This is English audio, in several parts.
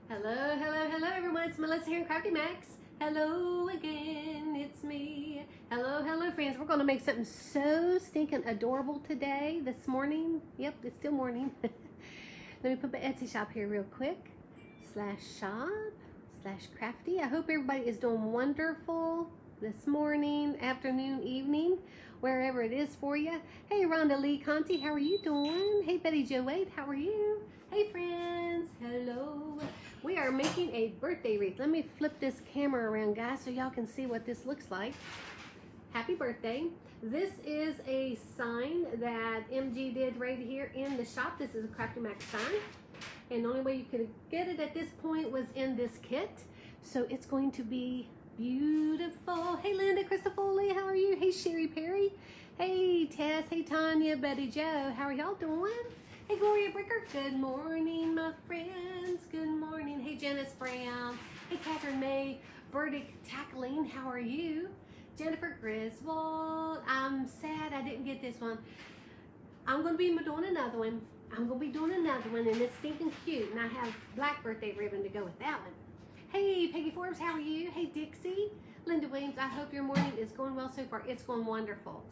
Hello, hello, hello everyone. It's Melissa here in Crafty Max. Hello again, it's me. Hello, hello friends. We're gonna make something so stinking adorable today, this morning. Yep, it's still morning. Let me put my Etsy shop here real quick. /shop/crafty. I hope everybody is doing wonderful this morning, afternoon, evening, wherever it is for you. Hey Rhonda Lee Conti, how are you doing? Hey Betty Jo Wade, how are you? Hey friends, hello. We are making a birthday wreath. Let me flip this camera around, guys, so y'all can see what this looks like. Happy birthday. This is a sign that MG did right here in the shop. This is a Crafty Max sign. And the only way you could get it at this point was in this kit. So it's going to be beautiful. Hey Linda Christopoli, how are you? Hey Sherry Perry. Hey Tess, hey Tanya, Betty Jo, how are y'all doing? Hey Gloria Bricker, good morning my friends, good morning. Hey Janice Brown, hey Catherine May, Burdick Tackling, how are you? Jennifer Griswold, I'm sad I didn't get this one. I'm going to be doing another one. And it's stinking cute, and I have black birthday ribbon to go with that one. Hey Peggy Forbes, how are you? Hey Dixie, Linda Williams, I hope your morning is going well so far. It's going wonderful.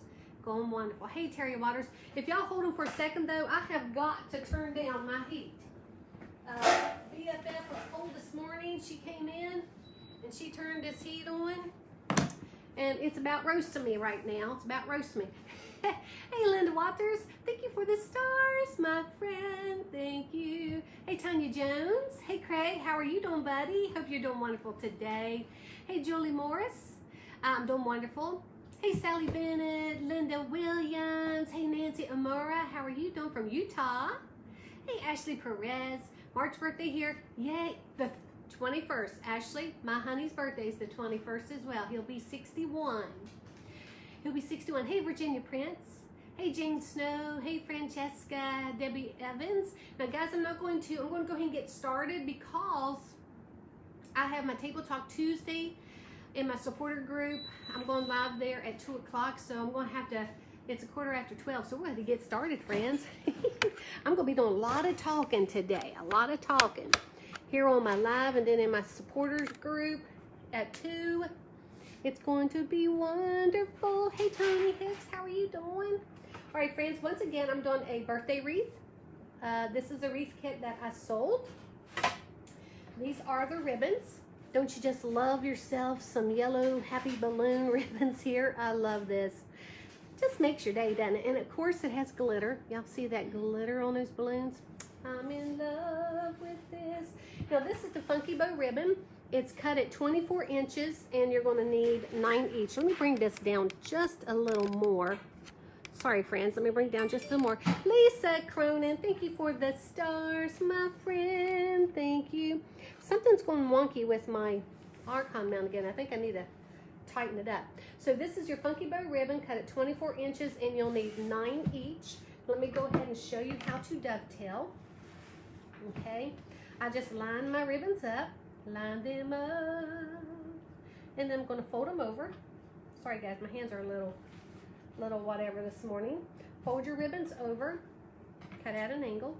Going wonderful. Hey Terry Waters, if y'all hold on for a second though, I have got to turn down my heat. BFF was cold this morning. She came in and she turned this heat on, and it's about roasting me right now. It's about roasting me. Hey Linda Waters, thank you for the stars, my friend. Thank you. Hey Tanya Jones. Hey Craig, how are you doing, buddy? Hope you're doing wonderful today. Hey Julie Morris, I'm doing wonderful. Hey Sally Bennett, Linda Williams. Hey Nancy Amora, how are you doing from Utah? Hey Ashley Perez, March birthday here. Yay, the 21st. Ashley, my honey's birthday is the 21st as well. He'll be 61. Hey Virginia Prince. Hey Jane Snow. Hey Francesca. Debbie Evans. Now guys, I'm going to go ahead and get started because I have my Table Talk Tuesday in my supporter group. I'm going live there at 2 o'clock, so I'm going to have to, it's 12:15, so we're going to get started, friends. I'm going to be doing a lot of talking today, here on my live, and then in my supporters group at 2. It's going to be wonderful. Hey Tony Hicks, how are you doing? All right, friends, once again, I'm doing a birthday wreath. This is a wreath kit that I sold. These are the ribbons. Don't you just love yourself some yellow happy balloon ribbons here? I love this. Just makes your day, doesn't it? And of course it has glitter. Y'all see that glitter on those balloons? I'm in love with this. Now this is the Funky Bow ribbon. It's cut at 24 inches and you're going to need 9 each. Let me bring this down just a little more. Sorry friends, let me bring it down just a little more. Lisa Cronin, thank you for the stars, my friend. Thank you. Something's going wonky with my Archon mount again. I think I need to tighten it up. So this is your Funky Bow ribbon cut at 24 inches and you'll need 9 each. Let me go ahead and show you how to dovetail. Okay, I just line my ribbons up, line them up, and then I'm going to fold them over. Sorry guys, my hands are a little whatever this morning. Fold your ribbons over, cut at an angle.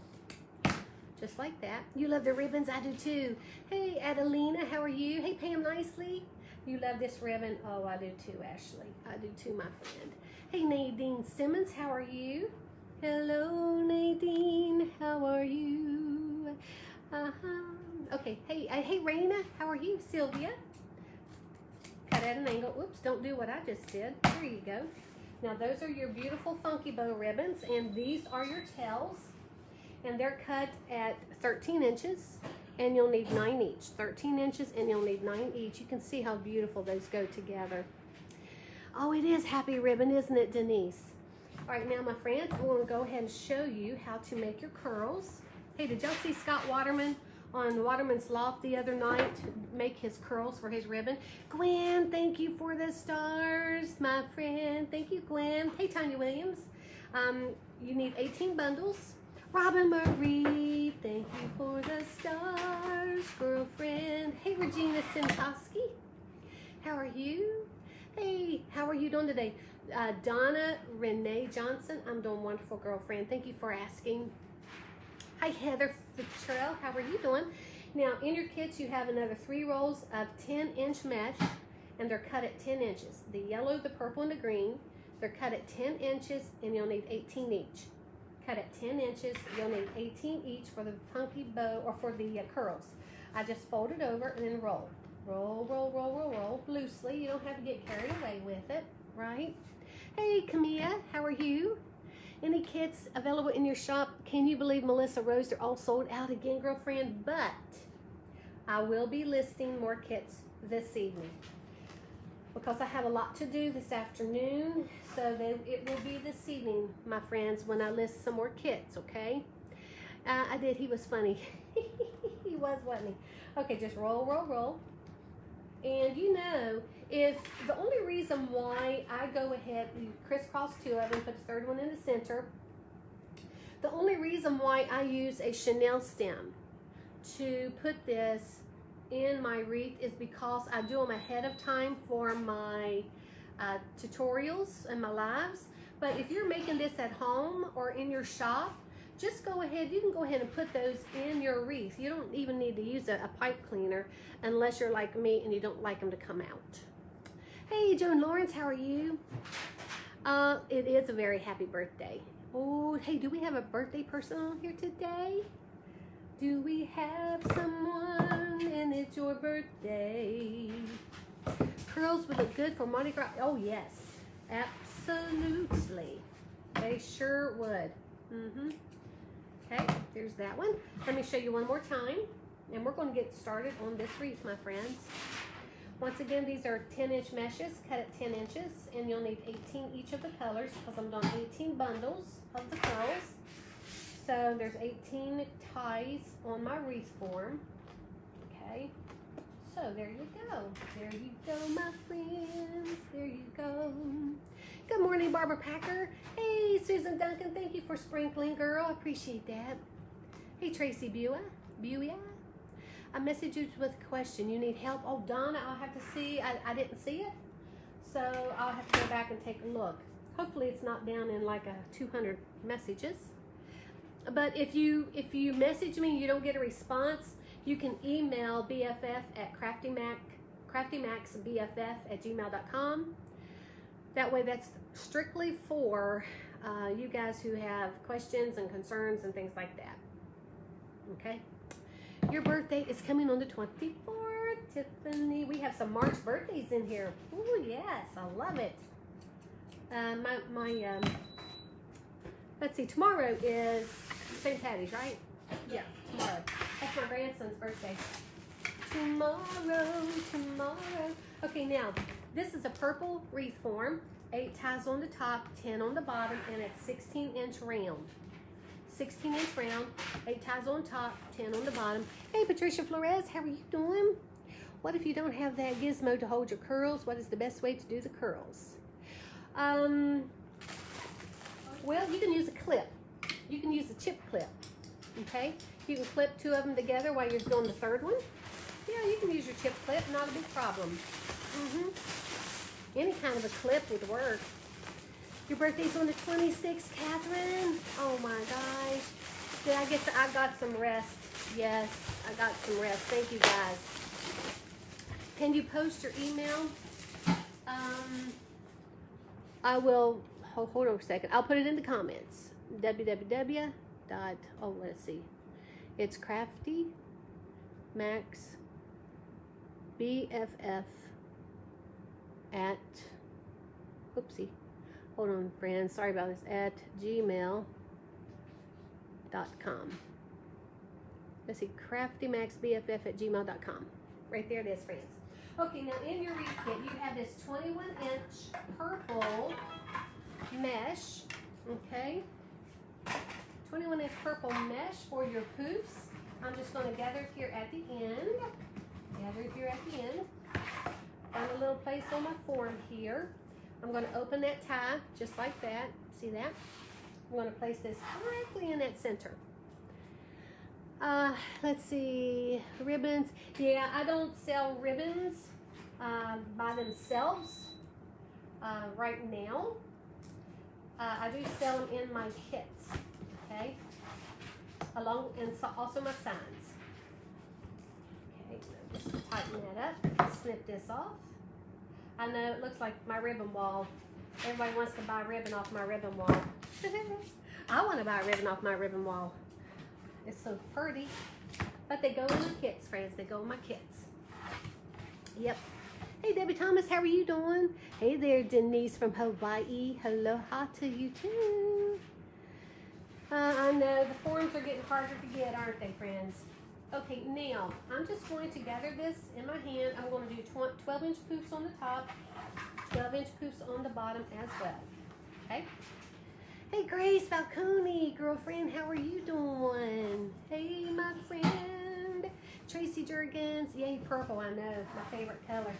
Just like that. You love the ribbons? I do too. Hey, Adelina, how are you? Hey, Pam Nicely. You love this ribbon? Oh, I do too, Ashley. I do too, my friend. Hey, Nadine Simmons, how are you? Hello, Nadine. How are you? Okay. Hey, Raina, how are you? Sylvia. Cut at an angle. Oops, don't do what I just did. There you go. Now, those are your beautiful Funky Bow ribbons, and these are your tails. And they're cut at 13 inches and you'll need 9 each. 13 inches and you'll need 9 each. You can see how beautiful those go together. Oh, it is happy ribbon, isn't it, Denise? All right, now my friends, I'm going to go ahead and show you how to make your curls. Hey, did y'all see Scott Waterman on Waterman's Loft the other night make his curls for his ribbon? Gwen, thank you for the stars, my friend. Thank you, Gwen. Hey, Tanya Williams. You need 18 bundles. Robin Marie, thank you for the stars, girlfriend. Hey, Regina Sintoski, how are you? Hey, how are you doing today? Donna Renee Johnson, I'm doing wonderful, girlfriend. Thank you for asking. Hi, Heather Fitzgerald, how are you doing? Now, in your kits, you have another 3 rolls of 10-inch mesh, and they're cut at 10 inches. The yellow, the purple, and the green, they're cut at 10 inches, and you'll need 18 each. Cut at 10 inches, you'll need 18 each for the funky bow, or for the curls. I just fold it over and then roll. Roll, roll, roll, roll, roll, loosely. You don't have to get carried away with it, right? Hey, Camilla, how are you? Any kits available in your shop? Can you believe Melissa Rose, they're all sold out again, girlfriend? But I will be listing more kits this evening because I have a lot to do this afternoon. So it will be this evening, my friends, when I list some more kits, okay? I did. He was funny. He was, wasn't he? Okay, just roll, roll, roll. And you know, if the only reason why I go ahead, you crisscross 2 of them, put the 3rd one in the center. The only reason why I use a chenille stem to put this in my wreath is because I do them ahead of time for my tutorials and my lives. But if you're making this at home or in your shop, just go ahead, you can go ahead and put those in your wreath. You don't even need to use a pipe cleaner unless you're like me and you don't like them to come out. Hey, Joan Lawrence, how are you? It is a very happy birthday. Oh, hey, do we have a birthday person on here today? Do we have someone and it's your birthday? Curls would look good for Mardi Gras. Oh, yes, absolutely. They sure would. Okay, there's that one. Let me show you one more time, and we're going to get started on this wreath, my friends. Once again, these are 10-inch meshes, cut at 10 inches, and you'll need 18 each of the colors because I'm doing 18 bundles of the curls. So there's 18 ties on my wreath form. Okay, so there you go. There you go, my friends. There you go. Good morning, Barbara Packer. Hey, Susan Duncan, thank you for sprinkling, girl. I appreciate that. Hey, Tracy Buia. I messaged you with a question. You need help? Oh, Donna, I'll have to see. I didn't see it, so I'll have to go back and take a look. Hopefully it's not down in like 200 messages. But if you message me and you don't get a response, you can email BFF at craftymaxbff@gmail.com. That way, that's strictly for you guys who have questions and concerns and things like that. Okay? Your birthday is coming on the 24th, Tiffany. We have some March birthdays in here. Oh, yes. I love it. Let's see. Tomorrow is St. Patty's, right? Yeah, tomorrow. That's my grandson's birthday. Tomorrow. Okay, now, this is a purple wreath form. 8 ties on the top, 10 on the bottom, and it's 16-inch round. 16-inch round, 8 ties on top, 10 on the bottom. Hey, Patricia Flores, how are you doing? What if you don't have that gizmo to hold your curls? What is the best way to do the curls? Well, you can use a clip. You can use a chip clip, okay? You can clip 2 of them together while you're doing the 3rd one. Yeah, you can use your chip clip, not a big problem. Any kind of a clip would work. Your birthday's on the 26th, Catherine. Oh my gosh. I got some rest. Yes, I got some rest. Thank you guys. Can you post your email? I will, hold on a second. I'll put it in the comments. www. Let's see. It's Crafty Max BFF at, oopsie, hold on friends, sorry about this, at gmail.com. Let's see, craftymaxbff at gmail.com. Right there it is, friends. Okay, now in your wreath kit, you have this 21-inch purple mesh, okay? 21-inch purple mesh for your poofs. I'm just going to gather it here at the end. Find a little place on my form here. I'm going to open that tie just like that. See that? I'm going to place this directly in that center. Let's see, ribbons. Yeah, I don't sell ribbons by themselves right now. I do sell them in my kits, okay? And so also my signs. tighten that up. Snip this off. I know it looks like my ribbon wall. Everybody wants to buy ribbon off my ribbon wall. I want to buy a ribbon off my ribbon wall. It's so pretty. But they go in my kits, friends. They go in my kits. Yep. Hey, Debbie Thomas, how are you doing? Hey there, Denise from Hawaii. Aloha to you, too. I know the forms are getting harder to get, aren't they, friends? Okay, now, I'm just going to gather this in my hand. I'm going to do 12-inch poofs on the top, 12-inch poofs on the bottom as well. Okay? Hey, Grace Falcone, girlfriend, how are you doing? Hey, my friend. Tracy Jurgens. Yay, purple, I know. My favorite color.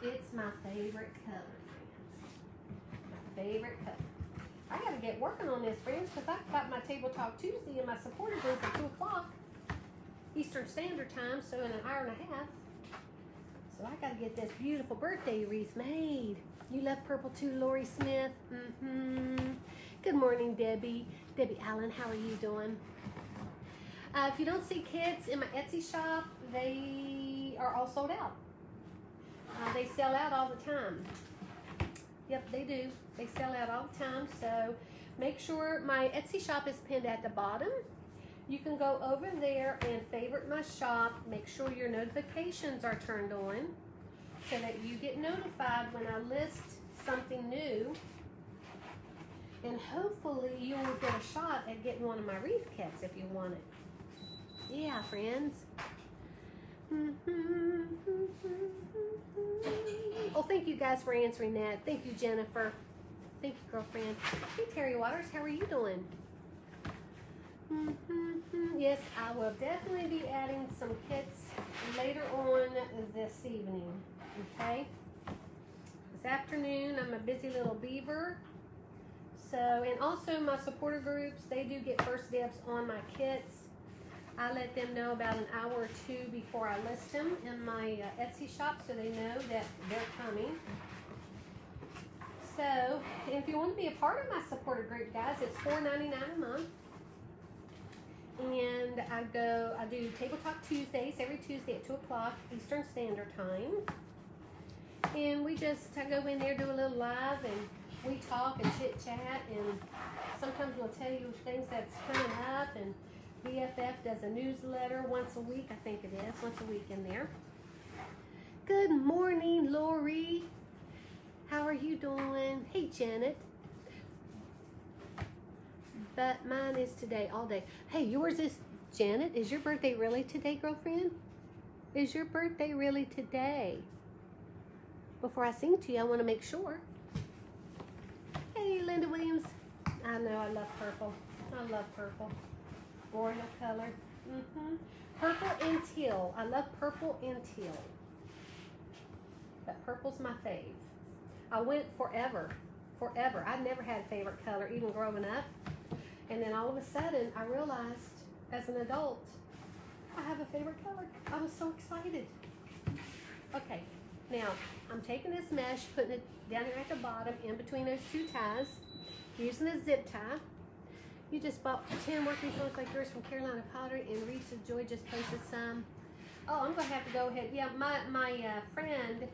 It's my favorite color, friends. My favorite color. I got to get working on this, friends, because I've got my Table Talk Tuesday and my supporter group at 2 o'clock Eastern Standard Time, so in an hour and a half. So I got to get this beautiful birthday wreath made. You love purple too, Lori Smith. Good morning, Debbie. Debbie Allen, how are you doing? If you don't see kits in my Etsy shop, they are all sold out. They sell out all the time. Yep, they do. They sell out all the time. So make sure my Etsy shop is pinned at the bottom. You can go over there and favorite my shop. Make sure your notifications are turned on so that you get notified when I list something new. And hopefully you will get a shot at getting one of my wreath kits if you want it. Yeah, friends. Oh, thank you guys for answering that. Thank you, Jennifer. Thank you, girlfriend. Hey, Terry Waters, how are you doing? Yes, I will definitely be adding some kits later on this evening. Okay? This afternoon, I'm a busy little beaver. So, and also my supporter groups, they do get first dibs on my kits. I let them know about an hour or two before I list them in my Etsy shop so they know that they're coming. So, if you want to be a part of my supporter group, guys, it's $4.99 a month. And I do Table Talk Tuesdays, every Tuesday at 2 o'clock Eastern Standard Time. And I go in there, do a little live, and we talk and chit-chat, and sometimes we'll tell you things that's coming up, and BFF does a newsletter once a week, I think it is, once a week in there. Good morning, Lori. How are you doing? Hey, Janet. But mine is today, all day. Hey, yours is, Janet, is your birthday really today, girlfriend? Is your birthday really today? Before I sing to you, I want to make sure. Hey, Linda Williams. I know, I love purple. I love purple. Royal color. Purple and teal. I love purple and teal. But purple's my fave. I went forever. I never had a favorite color, even growing up. And then all of a sudden, I realized as an adult, I have a favorite color. I was so excited. Okay, now I'm taking this mesh, putting it down here at the bottom, in between those two ties, using a zip tie. You just bought 10 working clothes like yours from Carolina Pottery, and Reese of Joy just posted some. Oh, I'm going to have to go ahead. Yeah, my friend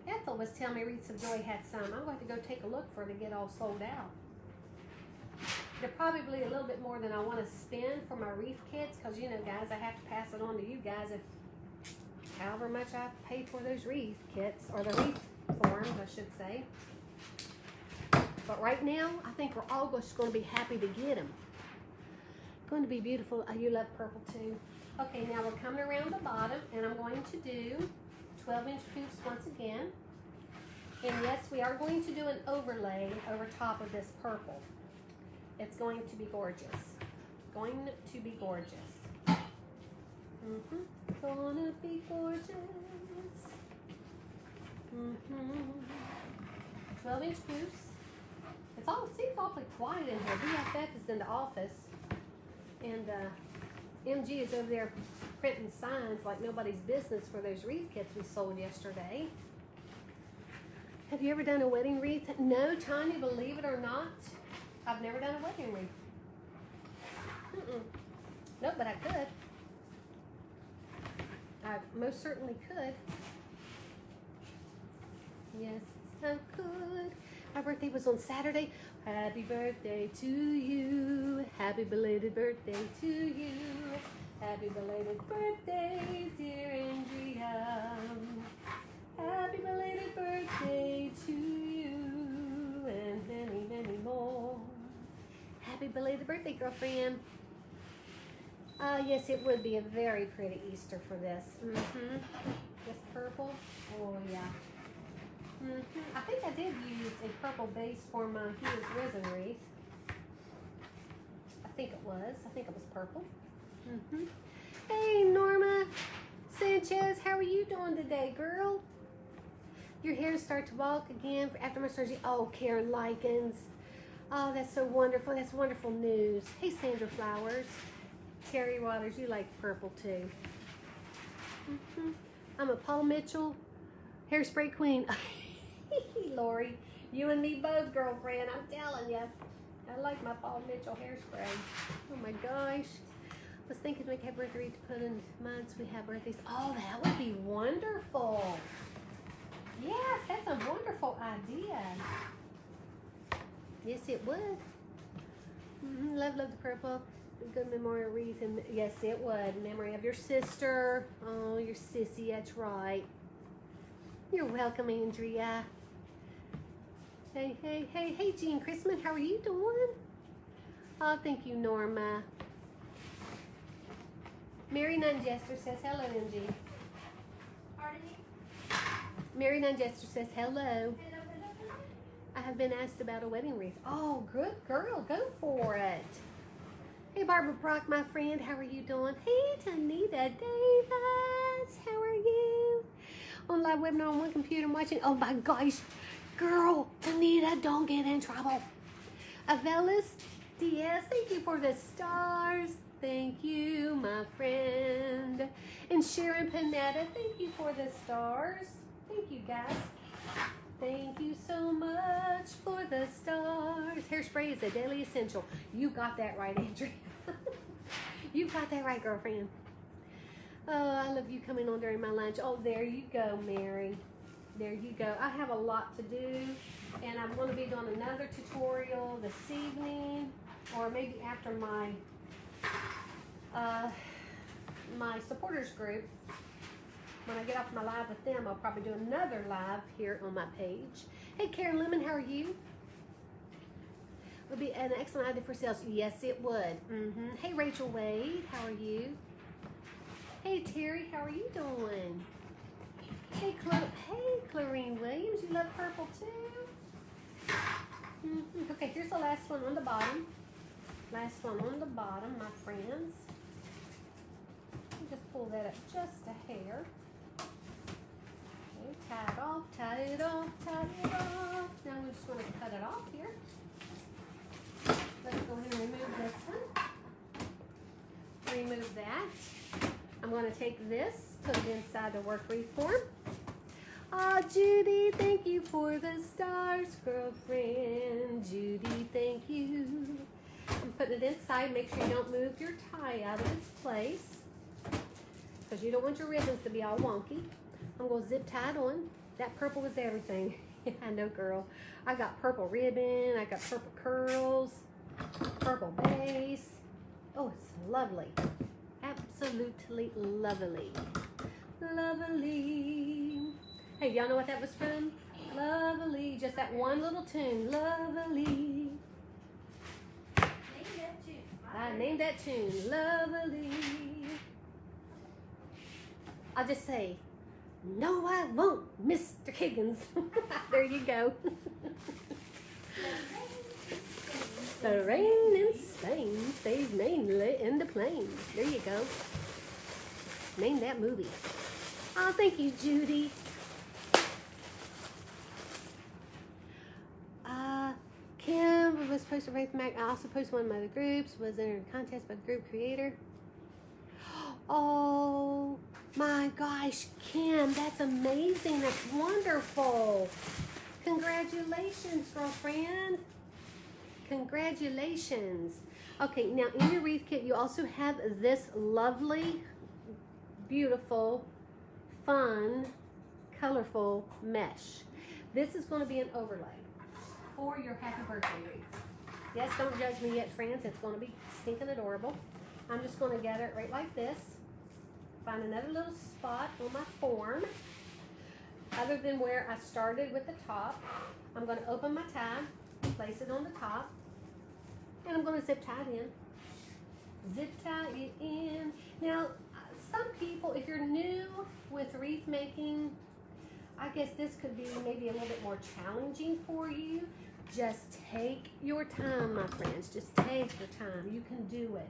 Ethel was telling me Reese of Joy had some. I'm going to go take a look for it to get all sold out. They're probably a little bit more than I want to spend for my wreath kits, because, you know, guys, I have to pass it on to you guys if however much I pay for those wreath kits, or the wreath forms, I should say. But right now, I think we're all just going to be happy to get them. Going to be beautiful. Oh, you love purple too. Okay, now we're coming around the bottom, and I'm going to do 12-inch poofs once again. And yes, we are going to do an overlay over top of this purple. It's going to be gorgeous. Going to be gorgeous. Gonna be gorgeous. 12-inch poofs. It seems awfully quiet in here. BFF is in the office, and MG is over there printing signs like nobody's business for those wreath kits we sold yesterday. Have you ever done a wedding wreath? No, Tanya, believe it or not, I've never done a wedding wreath. Nope, but I could. I most certainly could. Yes, I could. My birthday was on Saturday. Happy birthday to you. Happy belated birthday to you. Happy belated birthday, dear Andrea. Happy belated birthday to you. And many, many more. Happy belated birthday, girlfriend. Yes, it would be a very pretty Easter for this. This purple. Oh, yeah. I think I did use a purple base for my huge resin wreath. I think it was purple. Hey, Norma Sanchez, how are you doing today, girl? Your hair start to walk again after my surgery. Oh, Karen Likens. Oh, that's so wonderful. That's wonderful news. Hey, Sandra Flowers. Terry Waters, you like purple too. I'm a Paul Mitchell hairspray queen. Lori, you and me both, girlfriend. I'm telling you. I like my Paul Mitchell hairspray. Oh my gosh. I was thinking we could have birthday to put in months we have birthdays. Oh, that would be wonderful. Yes, that's a wonderful idea. Yes, it would. Love the purple. Good memorial wreath. And yes, it would. In memory of your sister. Oh, your sissy. That's right. You're welcome, Andrea. Hey, Jean Christman, how are you doing? Oh, thank you, Norma. Mary Nunjester says hello, MG. Pardon me? Mary Nunjester says hello. I have been asked about a wedding wreath. Oh, good girl, go for it. Hey, Barbara Brock, my friend, how are you doing? Hey, Tanita Davis, how are you? On live webinar on one computer, I'm watching. Oh my gosh, girl, Tanita, don't get in trouble. Avelis Diaz, thank you for the stars. Thank you, my friend. And Sharon Panetta, thank you for the stars. Thank you, guys. Thank you so much for the stars. Hairspray is a daily essential. You got that right, Andrea. You got that right, girlfriend. Oh, I love you coming on during my lunch. Oh, there you go, Mary. There you go. I have a lot to do, and I'm going to be doing another tutorial this evening, or maybe after my my supporters group. When I get off my live with them, I'll probably do another live here on my page. Hey, Karen Lemon, how are you? Would be an excellent idea for sales. Yes, it would. Hey, Rachel Wade, how are you? Hey, Terry, how are you doing? Hey, Clarine Williams, you love purple too? Okay, here's the last one on the bottom. Last one on the bottom, my friends. Just pull that up just a hair. Okay, tie it off, tie it off, tie it off. Now we just want to cut it off here. Let's go ahead and remove this one. Remove that. I'm going to take this, put it inside the work wreath form. Oh, Judy, thank you for the stars, girlfriend. Judy, thank you. I'm putting it inside. Make sure you don't move your tie out of its place, because you don't want your ribbons to be all wonky. I'm going to zip tie it on. That purple is everything. I know, girl. I got purple ribbon. I got purple curls. Purple base. Oh, it's lovely. Absolutely lovely. Lovely. Hey, y'all know what that was from? Lovely. Just that one little tune. Lovely. I named that tune. Lovely. I'll just say, no, I won't, Mr. Higgins. There you go. The rain in Spain stays mainly in the plains. There you go. Name that movie. Oh, thank you, Judy. Kim was supposed to rate the Mac. I also posted one of my other groups. Was entered a contest by the group creator. Oh my gosh, Kim, that's amazing. That's wonderful. Congratulations, girlfriend. Congratulations. Okay, now in your wreath kit, you also have this lovely, beautiful fun, colorful mesh. This is going to be an overlay for your Happy Birthday wreath. Yes, don't judge me yet, friends. It's going to be stinking adorable. I'm just going to gather it right like this. Find another little spot on my form. Other than where I started with the top, I'm going to open my tab, place it on the top, and I'm going to zip tie it in. Zip tie it in. Now, some people, if you're new with wreath making, I guess this could be maybe a little bit more challenging for you. Just take your time, my friends. Just take your time. You can do it.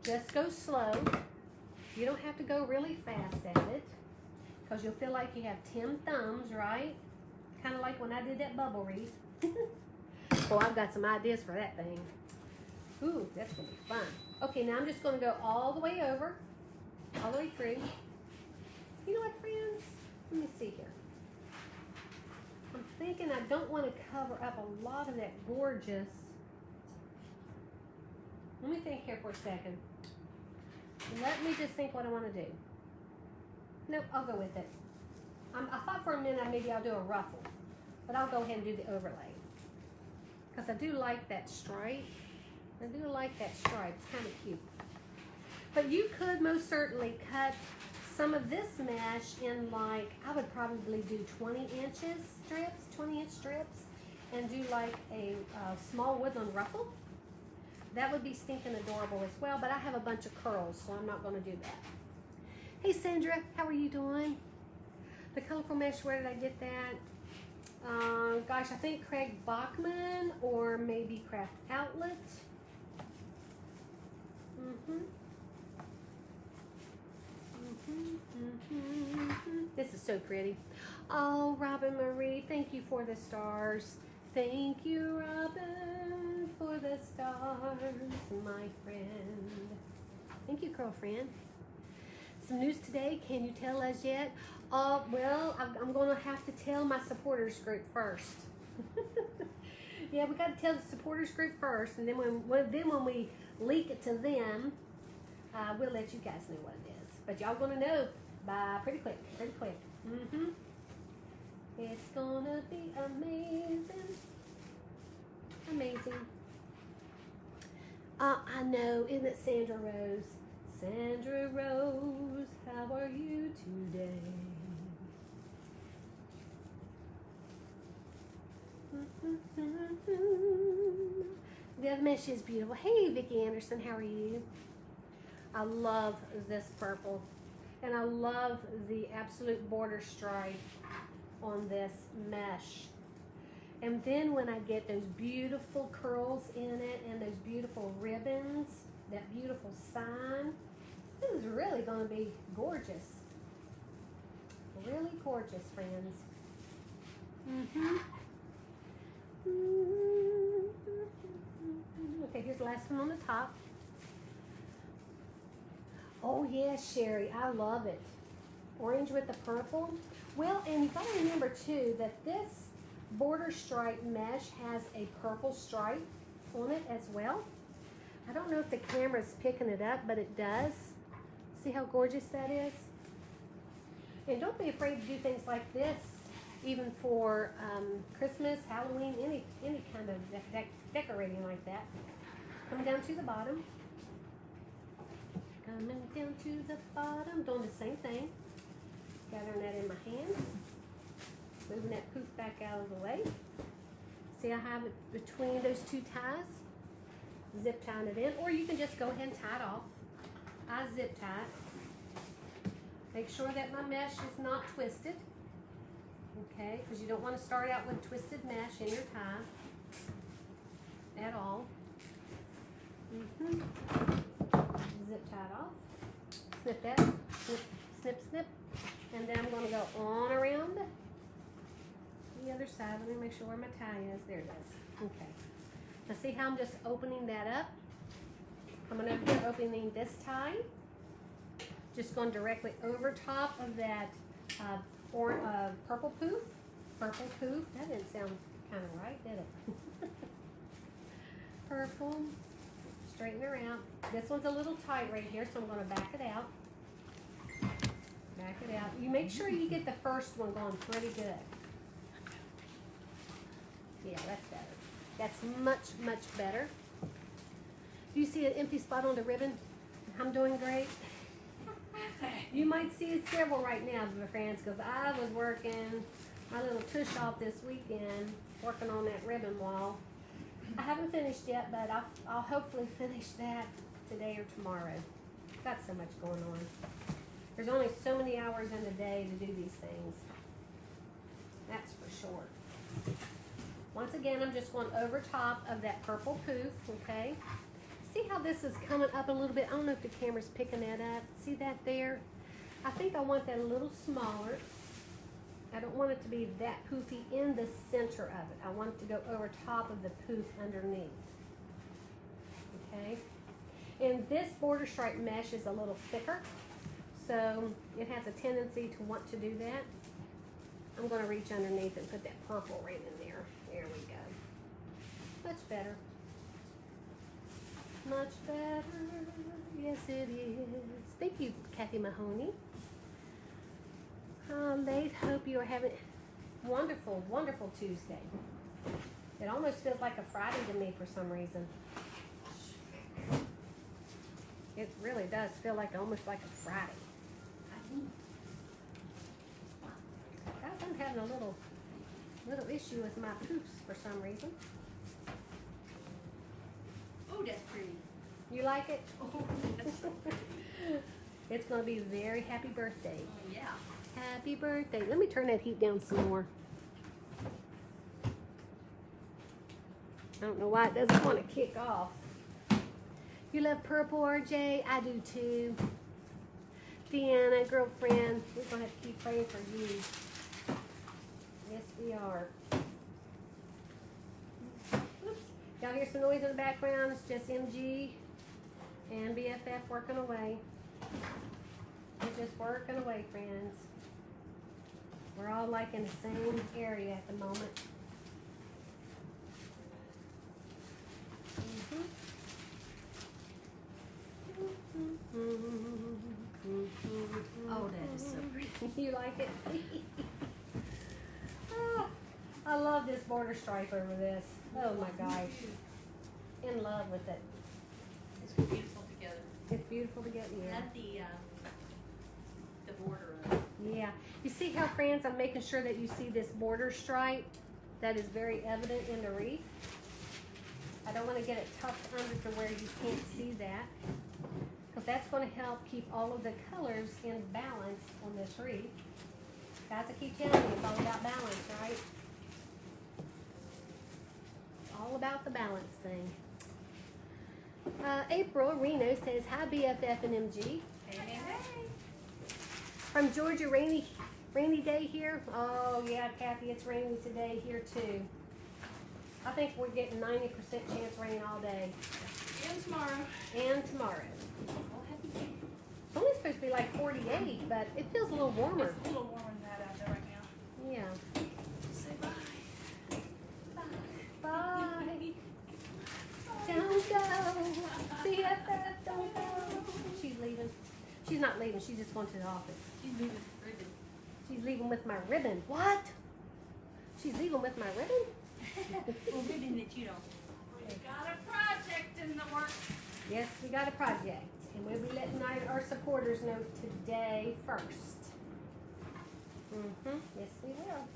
Just go slow. You don't have to go really fast at it, because you'll feel like you have 10 thumbs, right? Kind of like when I did that bubble wreath. Well, I've got some ideas for that thing. Ooh, that's going to be fun. Okay, now I'm just going to go all the way over, all the way through. You know what, friends? Let me see here. I'm thinking I don't want to cover up a lot of that gorgeous. Let me think here for a second. Let me just think what I want to do. Nope, I'll go with it. I thought for a minute maybe I'll do a ruffle, but I'll go ahead and do the overlay. Because I do like that stripe. I do like that stripe. It's kind of cute. But you could most certainly cut some of this mesh in, like, I would probably do 20-inch strips, and do like a small woodland ruffle. That would be stinking adorable as well, but I have a bunch of curls, so I'm not going to do that. Hey Sandra, how are you doing? The colorful mesh, where did I get that? Gosh, I think Craig Bachman or maybe Craft Outlet. This is so pretty. Oh, Robin Marie, thank you for the stars. Thank you, Robin, for the stars, my friend. Thank you, girlfriend. Some news today. Can you tell us yet? Well, I'm going to have to tell my supporters group first. Yeah, we got to tell the supporters group first, and then when we leak it to them, we'll let you guys know what it is. But y'all going to know by pretty quick, pretty quick. It's gonna be amazing, amazing. I know, isn't it Sandra Rose? Sandra Rose, how are you today? The other mesh is beautiful. Hey, Vicki Anderson, how are you? I love this purple, and I love the absolute border stripe on this mesh. And then when I get those beautiful curls in it and those beautiful ribbons, that beautiful sign, this is really going to be gorgeous. Really gorgeous, friends. Okay, here's the last one on the top. Oh yes, Sherry, I love it. Orange with the purple. Well, and you got to remember too that this border stripe mesh has a purple stripe on it as well. I don't know if the camera's picking it up, but it does. See how gorgeous that is? And don't be afraid to do things like this, even for Christmas, Halloween, any kind of decorating like that. Come down to the bottom. Coming down to the bottom, doing the same thing. Gathering that in my hand. Moving that poof back out of the way. See, I have it between those two ties. Zip tying it in, or you can just go ahead and tie it off. I zip tie it. Make sure that my mesh is not twisted. Okay, because you don't want to start out with twisted mesh in your tie at all. Zip tie it off. Snip that. Snip, snip, snip. And then I'm going to go on around the other side. Let me make sure where my tie is. There it is. Okay. Now see how I'm just opening that up? I'm going to be opening this tie. Just going directly over top of that purple poof. Purple poof. That didn't sound kind of right, did it? Purple. Straighten her out. This one's a little tight right here, so I'm going to back it out. Back it out. you make sure you get the first one going pretty good. Yeah, that's better. That's much, much better. Do you see an empty spot on the ribbon? I'm doing great. You might see several right now, my friends, because I was working my little tush off this weekend, working on that ribbon wall. I haven't finished yet, but I'll hopefully finish that today or tomorrow. Got so much going on. There's only so many hours in the day to do these things. That's for sure. Once again, I'm just going over top of that purple poof, okay? See how this is coming up a little bit? I don't know if the camera's picking that up. See that there? I think I want that a little smaller. I don't want it to be that poofy in the center of it. I want it to go over top of the poof underneath. Okay? And this border stripe mesh is a little thicker, so it has a tendency to want to do that. I'm going to reach underneath and put that purple right in there. There we go. Much better. Much better. Yes, it is. Thank you, Kathy Mahoney. Late, hope you are having a wonderful, wonderful Tuesday. It almost feels like a Friday to me for some reason. It really does feel like almost like a Friday. Guys, I'm having a little issue with my poofs for some reason. Oh, that's pretty. You like it? Oh, that's so pretty. It's going to be a very happy birthday. Oh, yeah. Happy birthday. Let me turn that heat down some more. I don't know why it doesn't want to kick off. You love purple, RJ? I do too. Deanna, girlfriend, we're going to have to keep praying for you. Yes, we are. Oops. Y'all hear some noise in the background? It's just MG and BFF working away. We're just working away, friends. We're all like in the same area at the moment. Oh, that is so pretty. You like it? Oh, I love this border stripe over this. Oh my gosh. In love with it. It's beautiful together. It's beautiful to get here. And the border of it. Yeah. You see how, friends, I'm making sure that you see this border stripe that is very evident in the wreath. I don't want to get it tucked under to where you can't see that, because that's going to help keep all of the colors in balance on this wreath. Guys, I keep telling you, it's all about balance, right? It's all about the balance thing. April Reno says, hi BFF and MG. Hey, hey, hey. From Georgia, rainy day here. Oh yeah, Kathy, it's rainy today here too. I think we're getting 90% chance rain all day. And tomorrow. And tomorrow. Oh, happy day. It's only supposed to be like 48, but it feels a little warmer. It's a little warmer than that out there right now. Yeah. Say bye. Bye. Don't go. BFF, don't go. She's leaving. She's not leaving. She's just going to the office. She's moving ribbon. She's leaving with my ribbon. What? She's leaving with my ribbon? Well, ribbon that you don't. We got a project in the works. Yes, we got a project, and we'll be letting our supporters know today first. Yes, we will.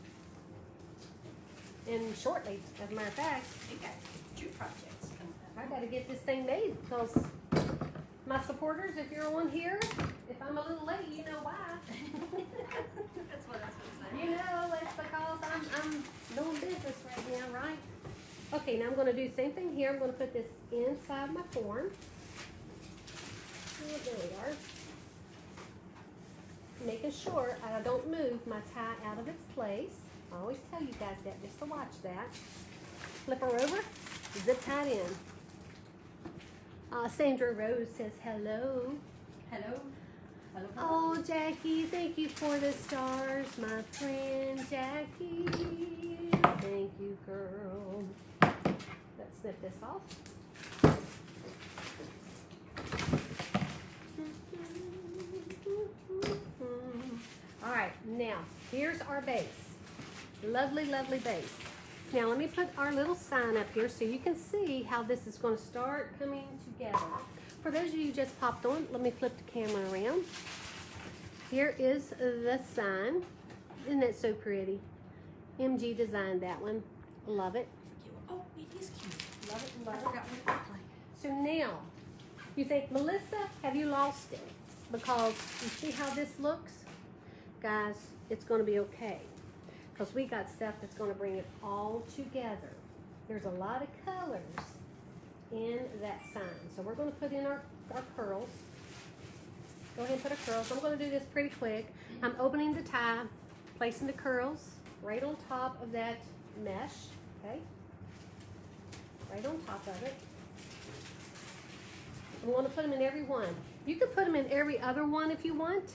And shortly, as a matter of fact. We got 2 projects coming up. I gotta get this thing made, because my supporters, if you're on here, if I'm a little late, you know why. That's what I was going to say. You know, it's because I'm doing business right now, right? Okay, now I'm gonna do the same thing here. I'm gonna put this inside my form. Oh, there we are. Making sure I don't move my tie out of its place. I always tell you guys that, just to watch that. Flip her over, zip tied in. Sandra Rose says hello. Hello. Hello. Oh, Jackie, thank you for the stars, my friend Jackie. Thank you, girl. Let's snip this off. Now, here's our base. Lovely, lovely base. Now, let me put our little sign up here so you can see how this is going to start coming together. For those of you who just popped on, let me flip the camera around. Here is the sign. Isn't that so pretty? MG designed that one. Love it. Oh, it is cute. Love it, I love it. forgot what it looked like. So now, you think, Melissa, have you lost it? Because you see how this looks? Guys, it's going to be okay. Because we got stuff that's going to bring it all together. There's a lot of colors in that sign. So we're going to put in our curls. Go ahead and put our curls. I'm going to do this pretty quick. I'm opening the tie, placing the curls right on top of that mesh. Okay? Right on top of it. I'm going to put them in every one. You could put them in every other one if you want.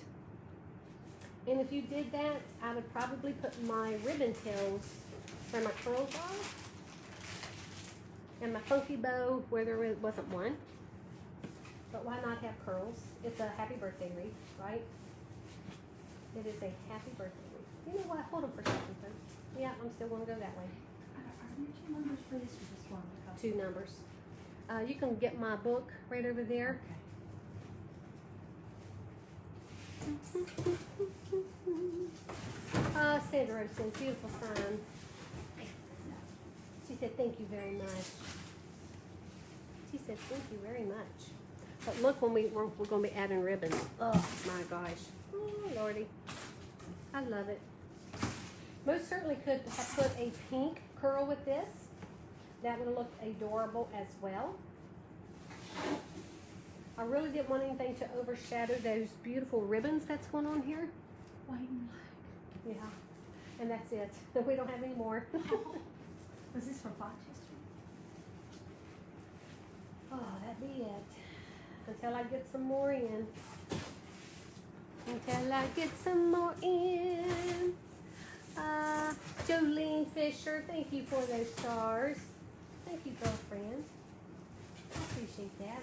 And if you did that, I would probably put my ribbon tails where my curls are. And my funky bow where there wasn't one. But why not have curls? It's a happy birthday wreath, right? It is a happy birthday wreath. You know what? Hold on for a second, folks. Yeah, I'm still going to go that way. Are there 2 numbers for this or just 1? 2 numbers. You can get my book right over there. Okay. Sandra sends beautiful sign. She said, thank you very much. She said, thank you very much. But look, when we're going to be adding ribbons. Oh, my gosh. Oh, Lordy. I love it. Most certainly could have put a pink curl with this. That would have looked adorable as well. I really didn't want anything to overshadow those beautiful ribbons that's going on here. White and Yeah. And that's it. We don't have any more. black. Was this from Rochester? Oh, that'd be it. Until I get some more in. Until I get some more in. Jolene Fisher, thank you for those stars. Thank you, girlfriend. I appreciate that.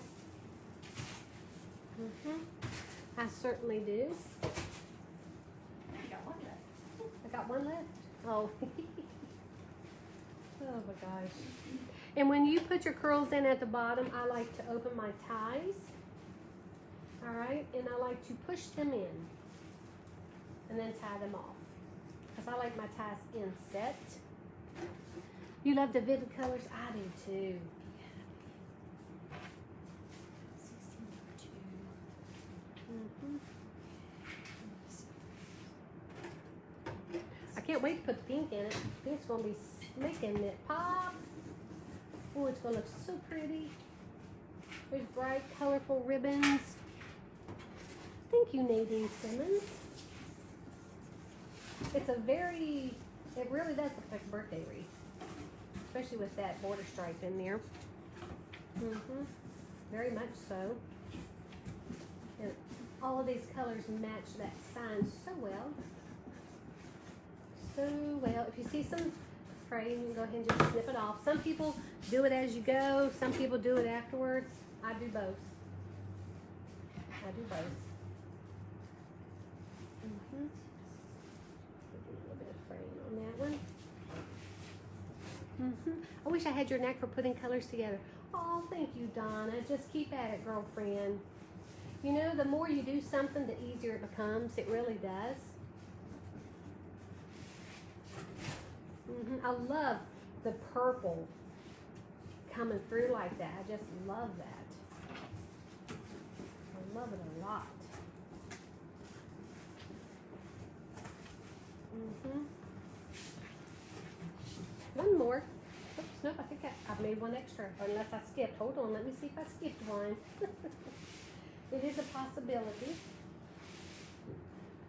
I certainly do. I got 1 left. I got one left. Oh. Oh my gosh. And when you put your curls in at the bottom, I like to open my ties. All right, and I like to push them in and then tie them off. Because I like my ties inset. You love the vivid colors? I do too. 16 I can't wait to put the pink in it. Pink's going to be making it pop. Oh, it's going to look so pretty. There's bright, colorful ribbons. Thank you, Nadine Simmons. It's a very, it really does look like a birthday wreath. Especially with that border stripe in there. Very much so. And all of these colors match that sign so well. So well. If you see some fraying, you can go ahead and just snip it off. Some people do it as you go. Some people do it afterwards. I do both. I do both. A little bit of fraying on that one. I wish I had your knack for putting colors together. Oh, thank you, Donna. Just keep at it, girlfriend. You know, the more you do something, the easier it becomes. It really does. I love the purple coming through like that. I just love that. I love it a lot. One more. Oops, nope, I think I've made one extra, unless I skipped. Hold on, let me see if I skipped one. It is a possibility.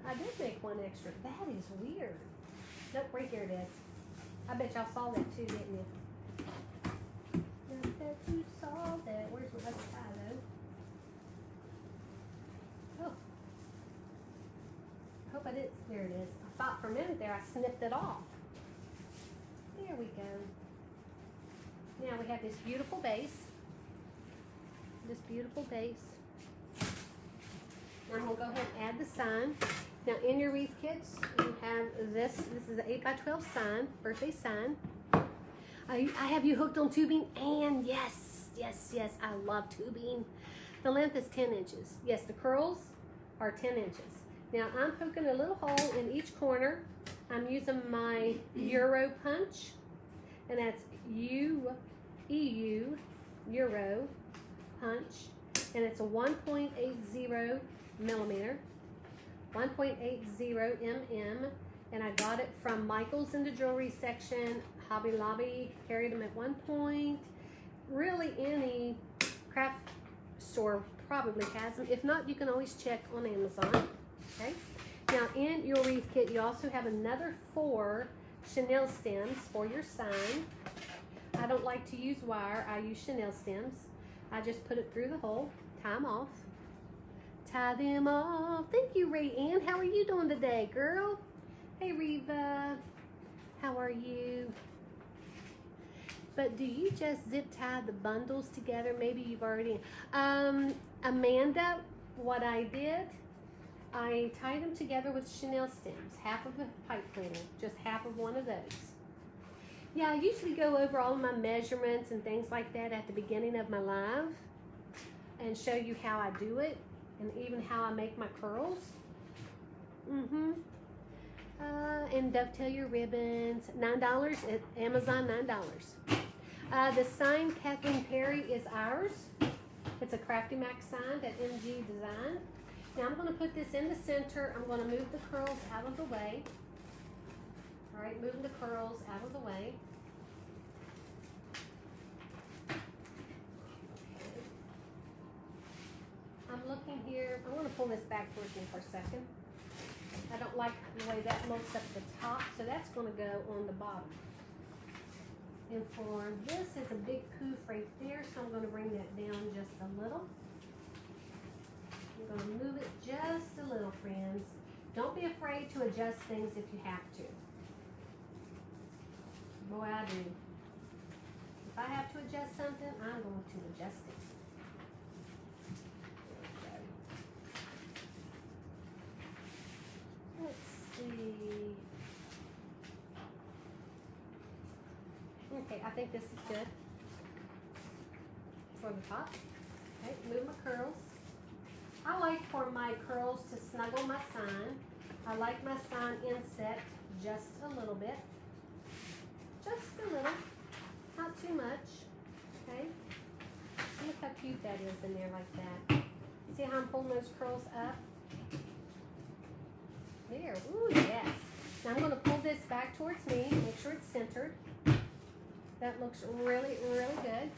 I did make one extra. That is weird. Nope, right here it is. I bet y'all saw that too, didn't you? I bet you saw that. Where's my other tie though? Oh. Hope I didn't. There it is. I thought for a minute there I snipped it off. There we go. Now we have this beautiful base. This beautiful base. Now I'm going to go ahead and add the sign. Now in your wreath kits, you have this. This is an 8x12 sign, birthday sign. I have you hooked on tubing, and yes, I love tubing. The length is 10 inches. Yes, the curls are 10 inches. Now I'm poking a little hole in each corner. I'm using my Euro punch, and that's EU Euro punch, and it's a 1.80 millimeter, 1.80 mm, and I got it from Michael's in the jewelry section. Hobby Lobby carried them at one point. Really, any craft store probably has them. If not, you can always check on Amazon. Okay. Now in your wreath kit, you also have another 4 chenille stems for your sign. I don't like to use wire. I use chenille stems. I just put it through the hole, tie them off. Tie them off. Thank you, Ray Ann. How are you doing today, girl? Hey, Reva. How are you? But do you just zip tie the bundles together? Maybe you've already... Amanda, what I did, I tied them together with chenille stems. Half of a pipe cleaner. Just half of one of those. Yeah, I usually go over all of my measurements and things like that at the beginning of my live and show you how I do it and even how I make my curls. And dovetail your ribbons. $9 at Amazon, $9. The sign Kathleen Perry is ours. It's a Crafty Mac sign that MG designed. Now I'm going to put this in the center. I'm going to move the curls out of the way. All right, moving the curls out of the way. I'm looking here. I want to pull this back towards me for a second. I don't like the way that looks up the top, so that's going to go on the bottom. And for this is a big poof right there, so I'm going to bring that down just a little. I'm going to move it just a little, friends. Don't be afraid to adjust things if you have to. Boy, I do. If I have to adjust something, I'm going to adjust it. Let's see. Okay, I think this is good for the top. Okay, move my curls. I like for my curls to snuggle my sign. I like my sign inset just a little bit. Just a little, not too much, okay? Look how cute that is in there like that. See how I'm pulling those curls up? There, ooh, yes. Now I'm gonna pull this back towards me, make sure it's centered. That looks really, really good.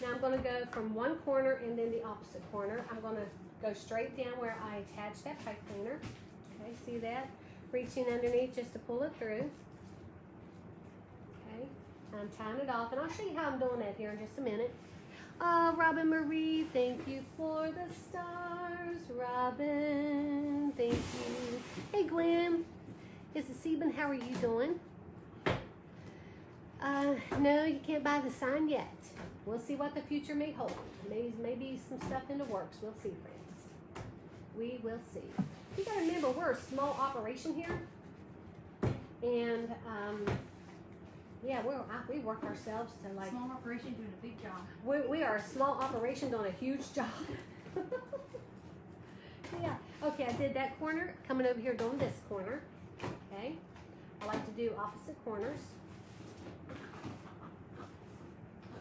Now I'm gonna go from one corner and then the opposite corner. I'm gonna go straight down where I attached that pipe cleaner. Okay, see that? Reaching underneath just to pull it through. Okay, I'm tying it off, and I'll show you how I'm doing that here in just a minute. Oh, Robin Marie, thank you for the stars, Robin. Thank you. Hey, Gwen. Is it Seben? How are you doing? No, you can't buy the sign yet. We'll see what the future may hold. Maybe some stuff in the works. We'll see, friends. We will see. You gotta remember, we're a small operation here, and yeah, we work ourselves to like Small operation doing a big job. we are a small operation doing a huge job. Yeah. Okay, I did that corner. Coming over here doing this corner. Okay. I like to do opposite corners.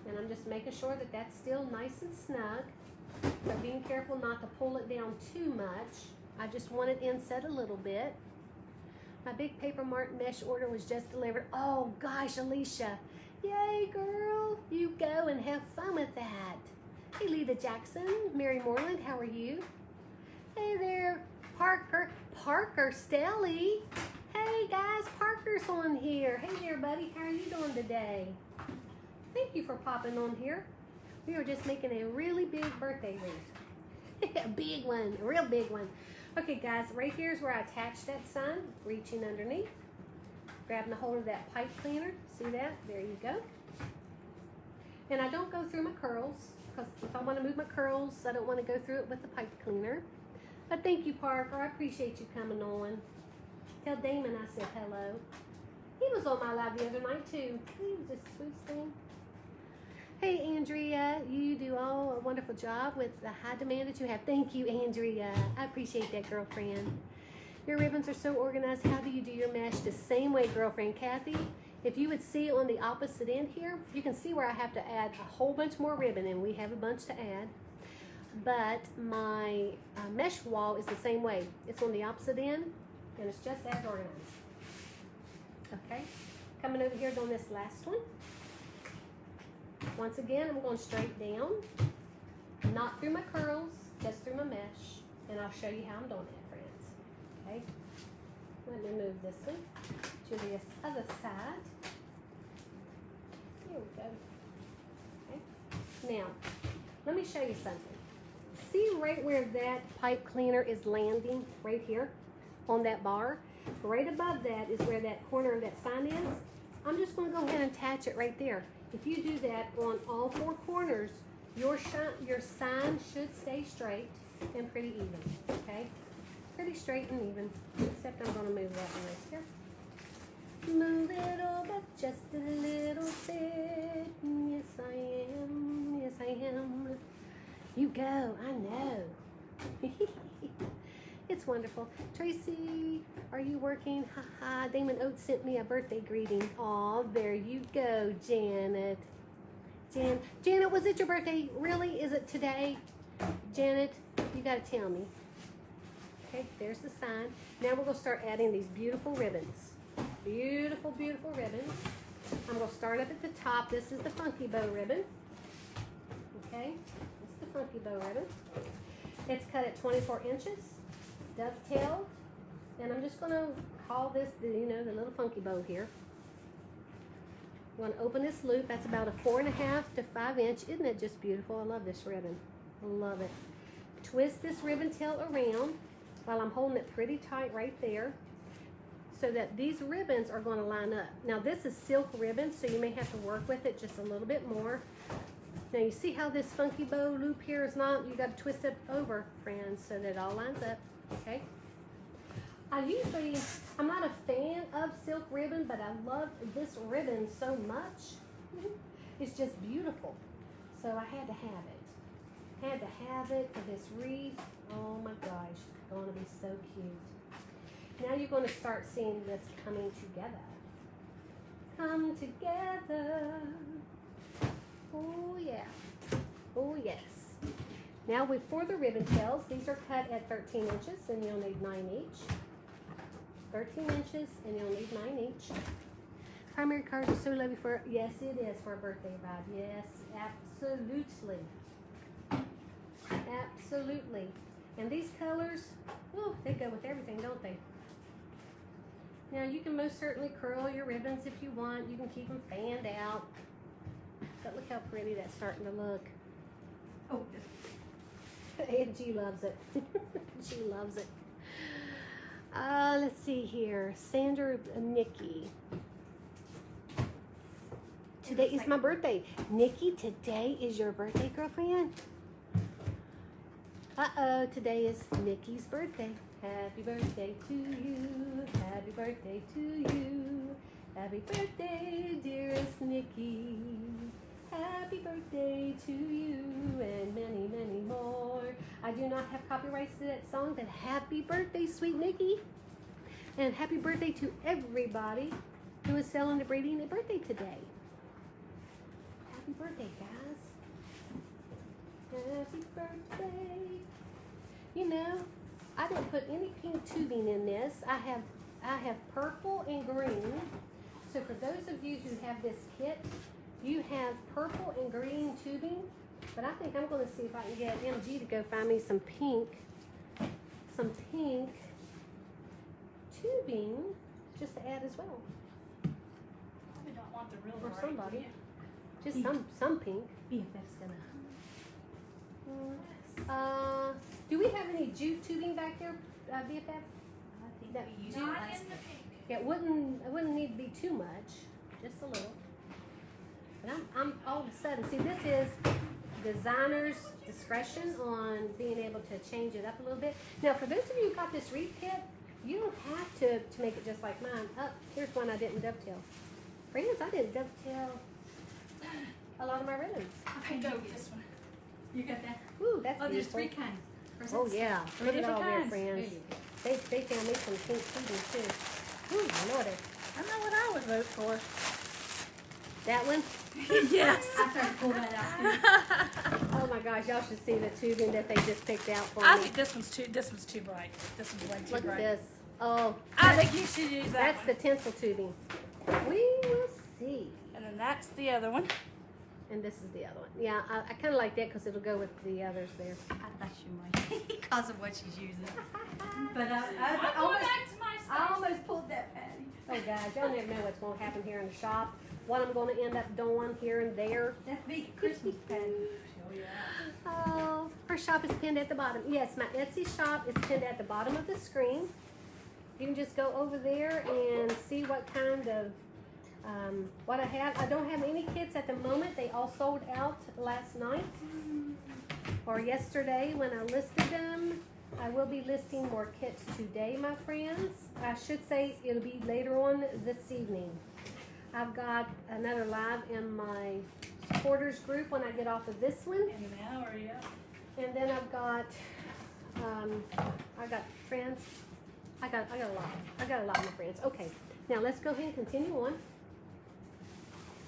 And I'm just making sure that that's still nice and snug, but being careful not to pull it down too much. I just want it inset a little bit. My big paper mart mesh order was just delivered. Oh gosh, Alicia. Yay, girl. You go and have fun with that. Hey, Lita Jackson. Mary Moreland, how are you? Hey there, Parker. Parker Stelly. Hey guys, Parker's on here. Hey there, buddy. How are you doing today? Thank you for popping on here. We were just making a really big birthday wreath. A big one, a real big one. Okay guys, right here is where I attached that sign, reaching underneath, grabbing a hold of that pipe cleaner. See that? There you go. And I don't go through my curls, because if I want to move my curls, I don't want to go through it with the pipe cleaner. But thank you, Parker. I appreciate you coming on. Tell Damon I said hello. He was on my live the other night too. He was just the sweetest thing. Hey, Andrea, you do all a wonderful job with the high demand that you have. Thank you, Andrea. I appreciate that, girlfriend. Your ribbons are so organized. How do you do your mesh? The same way, girlfriend. Kathy, if you would see on the opposite end here, you can see where I have to add a whole bunch more ribbon, and we have a bunch to add. But my mesh wall is the same way. It's on the opposite end, and it's just as organized. Okay, coming over here on this last one. Once again, I'm going straight down, not through my curls, just through my mesh, and I'll show you how I'm doing that, friends. Okay, let me move this one to the other side. Here we go. Okay, now let me show you something. See right where that pipe cleaner is landing, right here on that bar? Right above that is where that corner of that sign is. I'm just going to go ahead and attach it right there. If you do that on all four corners, your sign should stay straight and pretty even, okay? Pretty straight and even, except I'm going to move that one right here. Move it over just a little bit. Yes, I am. Yes, I am. You go. I know. It's wonderful. Tracy, are you working? Haha. Damon Oates sent me a birthday greeting. Aw, there you go, Janet. Janet, was it your birthday? Really? Is it today? Janet, you gotta tell me. Okay, there's the sign. Now we're gonna start adding these beautiful ribbons. Beautiful, beautiful ribbons. I'm gonna start up at the top. This is the funky bow ribbon. Okay, this is the funky bow ribbon. It's cut at 24 inches. Dovetailed, and I'm just going to call this the little funky bow here. I'm going to open this loop. That's about a 4.5 to 5 inch. Isn't it just beautiful? I love this ribbon. I love it. Twist this ribbon tail around while I'm holding it pretty tight right there, so that these ribbons are going to line up. Now this is silk ribbon, so you may have to work with it just a little bit more. Now you see how this funky bow loop here is not, you got to twist it over, friends, so that it all lines up. Okay. I'm not a fan of silk ribbon, but I love this ribbon so much. It's just beautiful. So I had to have it. Had to have it for this wreath. Oh my gosh, it's going to be so cute. Now you're going to start seeing this coming together. Come together. Oh yeah. Oh yes. Now for the ribbon tails, these are cut at 13 inches and you'll need 9 each. 13 inches and you'll need 9 each. Primary cards are so lovely for, yes it is for a birthday vibe. Yes, absolutely. Absolutely. And these colors, oh, they go with everything, don't they? Now you can most certainly curl your ribbons if you want. You can keep them fanned out. But look how pretty that's starting to look. Oh, And G loves it. She loves it. Let's see here. Sandra and Nikki. Today is my birthday. Nikki, today is your birthday, girlfriend? Uh-oh, today is Nikki's birthday. Happy birthday to you. Happy birthday to you. Happy birthday, dearest Nikki. Happy birthday to you and many, many more. I do not have copyrights to that song, but happy birthday, sweet Nikki. And happy birthday to everybody who is celebrating a birthday today. Happy birthday, guys. Happy birthday. You know, I didn't put any pink tubing in this. I have purple and green. So for those of you who have this kit, you have purple and green tubing, but I think I'm going to see if I can get MG to go find me some pink tubing just to add as well. probably don't want the real For bright, somebody. do you? Just some pink. BFF's gonna. Do we have any jute tubing back there, BFF? I think That we used do- it Not last in the night. pink. It wouldn't need to be too much, just a little. But I'm all of a sudden, see, this is designer's discretion on being able to change it up a little bit. Now, for those of you who got this wreath kit, you don't have to make it just like mine. Oh, here's one I didn't dovetail. Friends, I didn't dovetail a lot of my ribbons. Okay, go get this one. You got that? Ooh, that's Oh, there's beautiful. 3 kinds. Oh yeah, Three look at different all there, kinds. friends. They found me some pink tubing too. Ooh, Lordy. I know what I would vote for. That one? Yes. I tried to pull that out. Oh my gosh, y'all should see the tubing that they just picked out for I me. think this one's too bright. This one's way too Look bright. at this. Oh, I think you should use that that's one. the tinsel tubing. We will see. And then that's the other one. And this is the other one. Yeah, I kind of like that because it'll go with the others there. I thought you might because of what she's using. But I'm going back to my space. I almost pulled that, Patty. Oh guys, y'all never know what's going to happen here in the shop. What I'm going to end up doing here and there. That big Christmas Patty. Oh, yeah. Oh, her shop is pinned at the bottom. Yes, my Etsy shop is pinned at the bottom of the screen. You can just go over there and see what kind of, what I have. I don't have any kits at the moment. They all sold out last night or yesterday when I listed them. I will be listing more kits today, my friends. I should say it'll be later on this evening. I've got another live in my supporters group when I get off of this one. In an hour, yeah. And then I've got, I got friends. I got a lot. I got a lot of friends. Okay, now let's go ahead and continue on.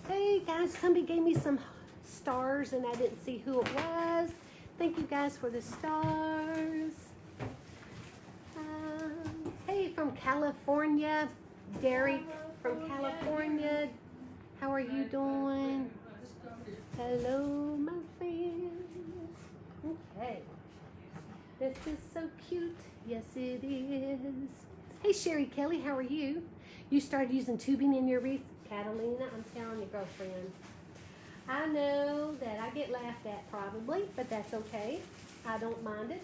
Hey guys, somebody gave me some stars and I didn't see who it was. Thank you guys for the stars. Hey, from California, Derek from California. How are you doing? Hello, my friends. Okay. This is so cute. Yes, it is. Hey, Sherry Kelly, how are you? You started using tubing in your wreath? Catalina, I'm telling you, girlfriend. I know that I get laughed at probably, but that's okay. I don't mind it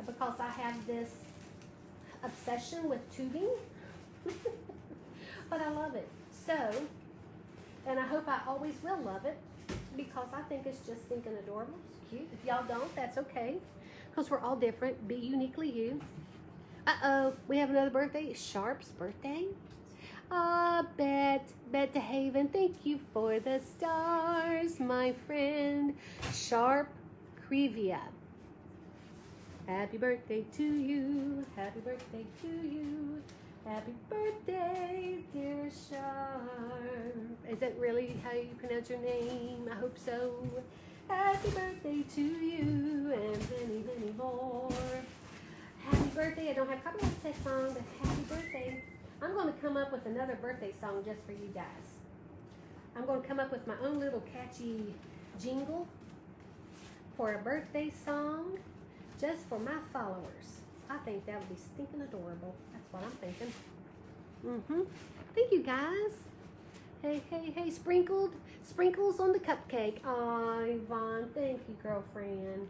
because I have this obsession with tubing. But I love it. So, and I hope I always will love it because I think it's just stinking adorable. It's cute. If y'all don't, that's okay. Because we're all different. Be uniquely you. Uh-oh, we have another birthday. Sharp's birthday. Bet to Haven. Thank you for the stars, my friend. Sharp Crevia. Happy birthday to you. Happy birthday to you. Happy birthday, dear Sharp. Is that really how you pronounce your name? I hope so. Happy birthday to you and many, many more. Happy birthday. I don't have copyright for that song, but happy birthday. I'm going to come up with another birthday song just for you guys. I'm going to come up with my own little catchy jingle for a birthday song just for my followers. I think that would be stinking adorable. That's what I'm thinking. Thank you, guys. Hey, hey, hey, sprinkles on the cupcake. Aw, Yvonne, thank you, girlfriend.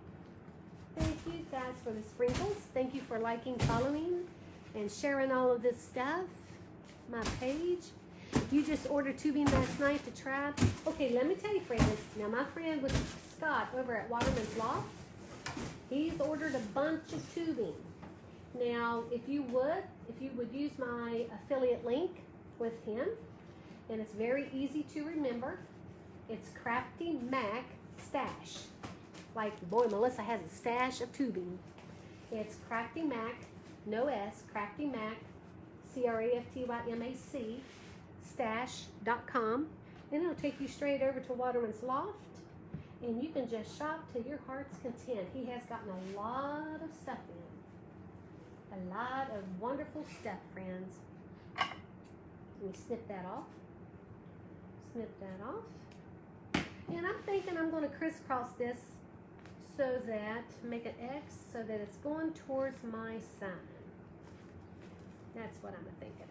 Thank you, guys, for the sprinkles. Thank you for liking, following, and sharing all of this stuff. My page. You just ordered tubing last night to try. Okay, let me tell you, friends. Now, my friend with Scott over at Waterman's Loft, he's ordered a bunch of tubing. Now, if you would use my affiliate link with him, and it's very easy to remember. It's Crafty Mac Stash. Like, boy, Melissa has a stash of tubing. It's Crafty Mac, no S, Crafty Mac, CRAFTYMAC, stash.com. And it'll take you straight over to Waterman's Loft. And you can just shop to your heart's content. He has gotten a lot of stuff in. A lot of wonderful stuff, friends. Let me snip that off. Snip that off. And I'm thinking I'm going to crisscross this so that, make an X so that it's going towards my sign. That's what I'm thinking.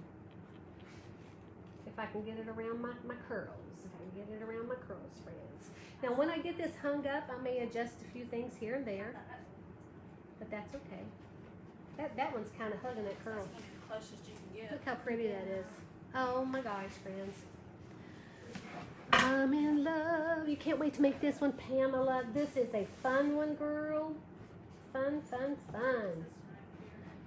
If I can get it around my curls. If I can get it around my curls, friends. Now when I get this hung up, I may adjust a few things here and there. But that's okay. That one's kind of hugging that curl. That's the closest you can get. Look how pretty that is. Oh my gosh, friends. I'm in love. You can't wait to make this one, Pamela. This is a fun one, girl. Fun, fun, fun.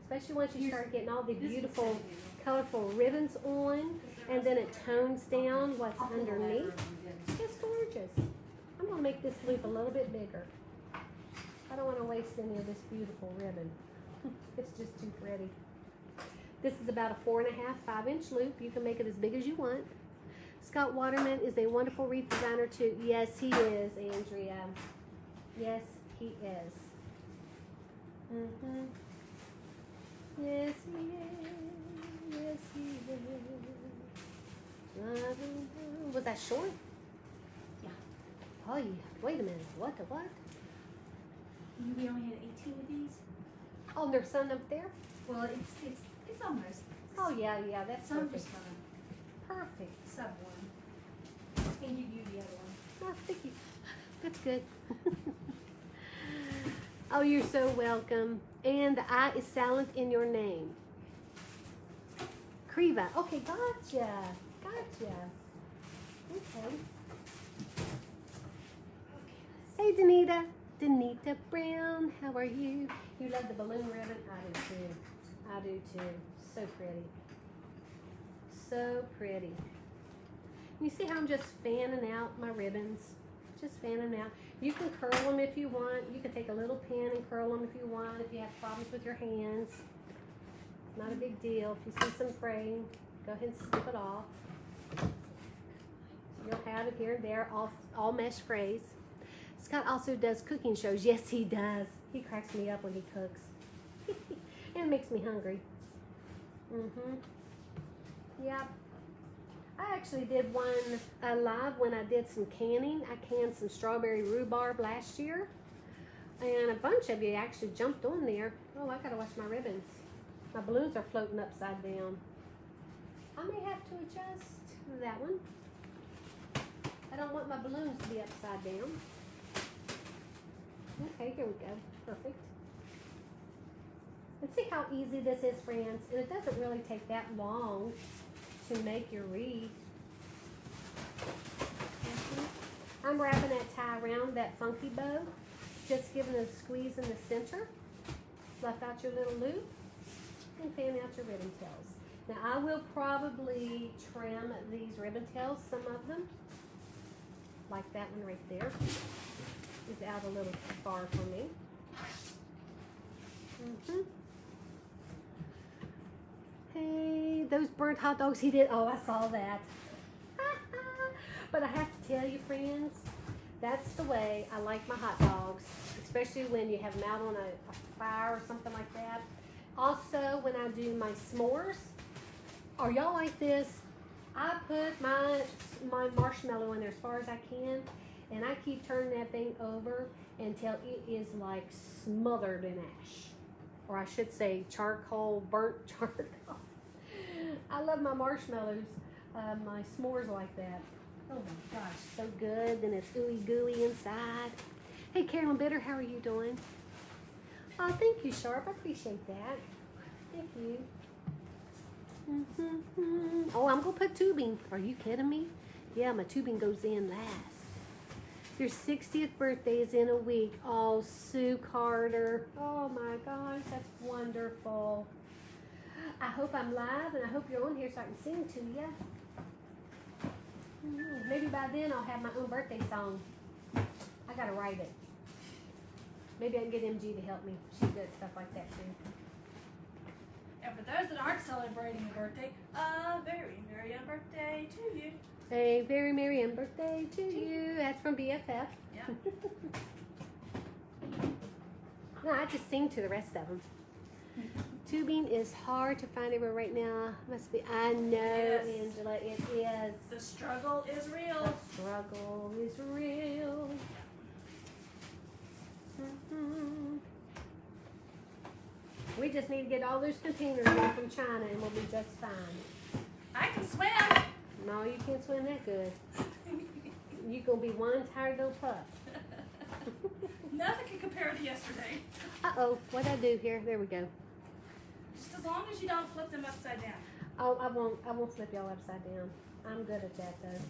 Especially once you start getting all the beautiful, colorful ribbons on, and then it tones down what's underneath. It's gorgeous. I'm going to make this loop a little bit bigger. I don't want to waste any of this beautiful ribbon. It's just too pretty. This is about a 4.5, 5-inch loop. You can make it as big as you want. Scott Waterman is a wonderful wreath designer too. Yes, he is, Andrea. Yes, he is. Mm-hmm. Yes, he is. Yes, he is. Was that short? Yeah. Oh, yeah. Wait a minute. What? We only had 18 of these. Oh, there's some up there? Well, it's almost. Oh, yeah, that's Some perfect. just fine. Perfect. Sub one. And give you the other one. Oh, thank you. That's good. Oh, you're so welcome. And the I is silent in your name. Kriva. Okay, gotcha. Okay. Hey, Danita Brown, how are you? You love the balloon ribbon? I do too. So pretty. So pretty. You see how I'm just fanning out my ribbons? Just fanning out. You can curl them if you want. You can take a little pin and curl them if you want, if you have problems with your hands. Not a big deal. If you see some fraying, go ahead and snip it off. You'll have it here and there, all mesh frays. Scott also does cooking shows. Yes, he does. He cracks me up when he cooks. And it makes me hungry. Yep. I actually did one live when I did some canning. I canned some strawberry rhubarb last year. And a bunch of you actually jumped on there. Oh, I gotta wash my ribbons. My balloons are floating upside down. I may have to adjust that one. I don't want my balloons to be upside down. Okay, here we go. Perfect. And see how easy this is, friends? And it doesn't really take that long to make your wreath. I'm wrapping that tie around that funky bow. Just giving a squeeze in the center. Fluff out your little loop. And fan out your ribbon tails. Now I will probably trim these ribbon tails, some of them. Like that one right there. Is out a little far for me. Hey, those burnt hot dogs he did. Oh, I saw that. But I have to tell you, friends, that's the way I like my hot dogs, especially when you have them out on a fire or something like that. Also, when I do my s'mores, are y'all like this? I put my marshmallow in there as far as I can, and I keep turning that thing over until it is like smothered in ash. Or I should say charcoal, burnt charcoal. I love my marshmallows, my s'mores like that. Oh my gosh, so good. Then it's ooey gooey inside. Hey, Carolyn Bitter, how are you doing? Oh, thank you, Sharp. I appreciate that. Thank you. Oh, I'm going to put tubing. Are you kidding me? Yeah, my tubing goes in last. Your 60th birthday is in a week. Oh, Sue Carter. Oh my gosh, that's wonderful. I hope I'm live and I hope you're on here so I can sing to you. Maybe by then I'll have my own birthday song. I gotta write it. Maybe I can get MG to help me. She's good at stuff like that too. And for those that aren't celebrating a birthday, very merry birthday to you. A very merry birthday to you. That's from BFF. Yeah. No, I just sing to the rest of them. Tubing is hard to find everywhere right now. Must be. I know, Yes. Angela. It is. The struggle is real. The struggle is real. We just need to get all those containers in from China, and we'll be just fine. I can swim. No, you can't swim that good. You're gonna be one tired little pup. Nothing can compare to yesterday. Uh-oh, what'd I do here? There we go. Just as long as you don't flip them upside down. Oh, I won't flip y'all upside down. I'm good at that though.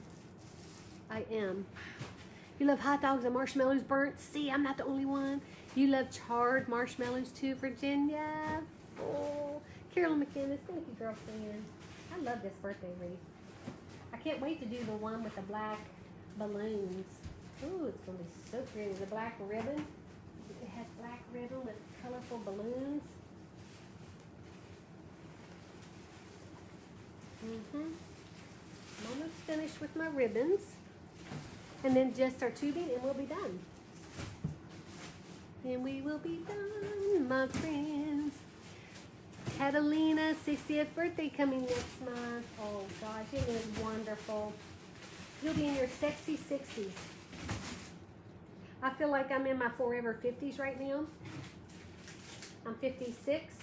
I am. You love hot dogs and marshmallows burnt? See, I'm not the only one. You love charred marshmallows too, Virginia? Oh, Carolyn McKinnis, thank you, girlfriend. I love this birthday wreath. I can't wait to do the one with the black balloons. Ooh, it's going to be so pretty. The black ribbon. It has black ribbon with colorful balloons. I'm almost finished with my ribbons. And then just our tubing and we'll be done. And we will be done, my friends. Catalina's 60th birthday coming next month. Oh gosh, it is wonderful. You'll be in your sexy 60s. I feel like I'm in my forever 50s right now. I'm 56.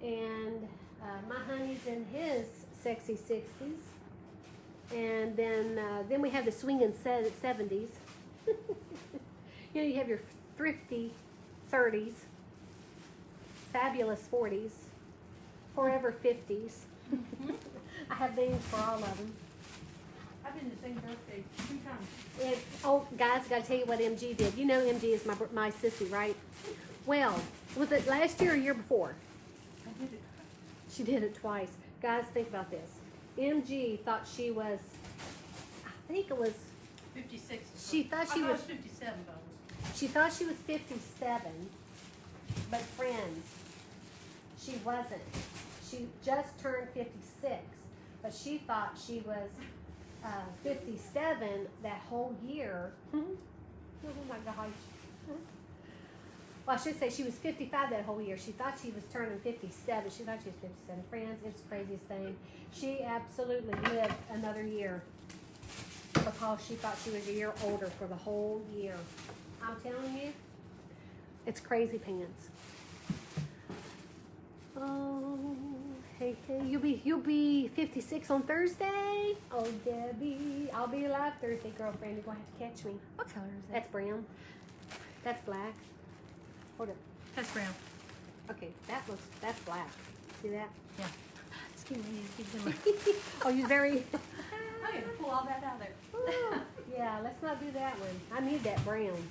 And my honey's in his sexy 60s. And then we have the swinging 70s. You know, you have your thrifty 30s, fabulous 40s, forever 50s. I have names for all of them. I've been the same birthday 2 times. Oh, guys, got to tell you what MG did. You know MG is my sissy, right? Well, was it last year or year before? I did it. She did it twice. Guys, think about this. MG thought she was, I think it was, 56. she thought she was 57, though. She thought she was 57, but friends, she wasn't. She just turned 56, but she thought she was 57 that whole year. Oh my gosh. Well, I should say she was 55 that whole year. She thought she was turning 57. She thought she was 57. Friends, it's the craziest thing. She absolutely lived another year because she thought she was a year older for the whole year. I'm telling you, it's crazy pants. Oh, hey, you'll be 56 on Thursday. Oh, Debbie, I'll be alive Thursday, girlfriend. You're gonna have to catch me. What color is that? That's brown. That's black. Hold up. That's brown. Okay, that's black. See that? Yeah. Excuse me. Excuse me. Oh, you're very. I'm going to pull all that out there. Ooh, yeah, let's not do that one. I need that brown.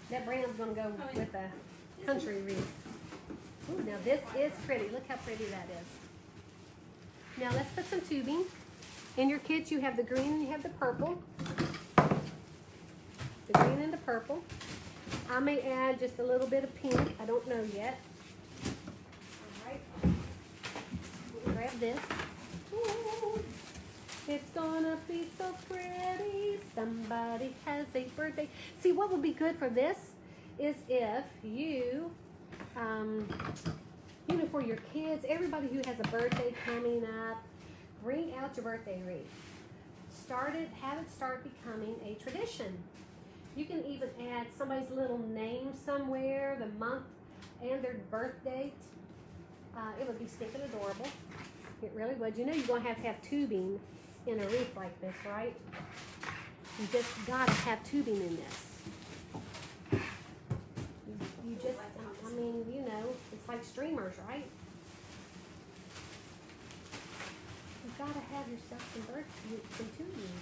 That brown's gonna go with the country wreath. Ooh, now this is pretty. Look how pretty that is. Now let's put some tubing. In your kits, you have the green and you have the purple. The green and the purple. I may add just a little bit of pink. I don't know yet. All right. We'll grab this. Ooh. It's gonna be so pretty. Somebody has a birthday. See, what would be good for this is if you, you know, for your kids, everybody who has a birthday coming up, bring out your birthday wreath. Have it start becoming a tradition. You can even add somebody's little name somewhere, the month and their birth date. It would be stinking adorable. It really would. You know you're going to have tubing in a wreath like this, right? You just gotta have tubing in this. You just, I mean, you know, it's like streamers, right? You gotta have yourself some tubing.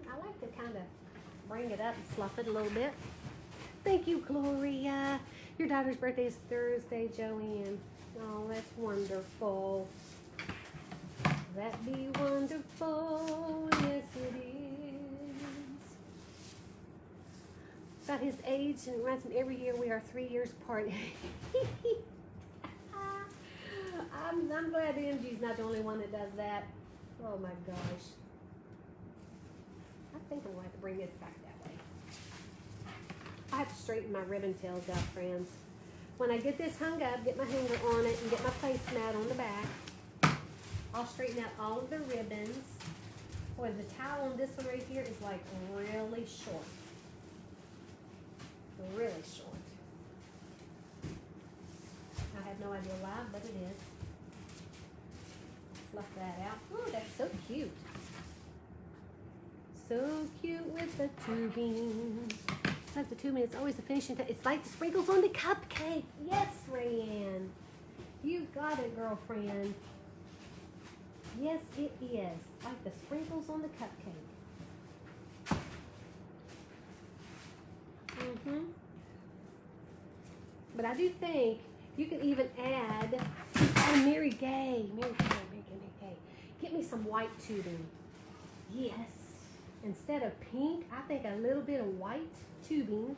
I like to kind of bring it up and fluff it a little bit. Thank you, Gloria. Your daughter's birthday is Thursday, Joanne. Oh, that's wonderful. That be wonderful. Yes, it is. About his age, and it reminds me every year we are 3 years apart. I'm glad MG's not the only one that does that. Oh my gosh. I think I'm going to have to bring this back that way. I have to straighten my ribbon tails out, friends. When I get this hung up, get my hanger on it, and get my placemat on the back, I'll straighten out all of the ribbons. Boy, the towel on this one right here is like really short. Really short. I have no idea why, but it is. Fluff that out. Ooh, that's so cute. So cute with the tubing. I love the tubing. It's always the finishing touch. It's like the sprinkles on the cupcake. Yes, Rayanne. You got it, girlfriend. Yes, it is. Like the sprinkles on the cupcake. But I do think you could even add, oh, Mary Gay. Get me some white tubing. Yes. Instead of pink, I think a little bit of white tubing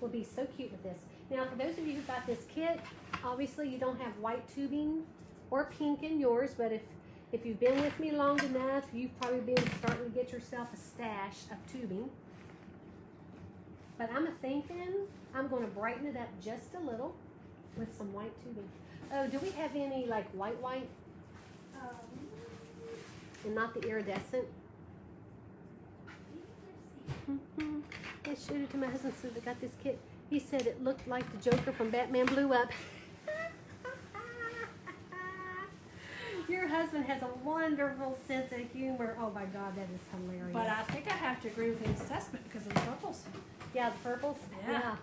would be so cute with this. Now, for those of you who got this kit, obviously you don't have white tubing or pink in yours, but if you've been with me long enough, you've probably been starting to get yourself a stash of tubing. But I'm thinking I'm going to brighten it up just a little with some white tubing. Oh, do we have any like white? And not the iridescent? I showed it to my husband since I got this kit. He said it looked like the Joker from Batman Blew Up. Your husband has a wonderful sense of humor. Oh my God, that is hilarious. But I think I have to agree with his assessment because of the purples. Yeah, the purples? Yeah.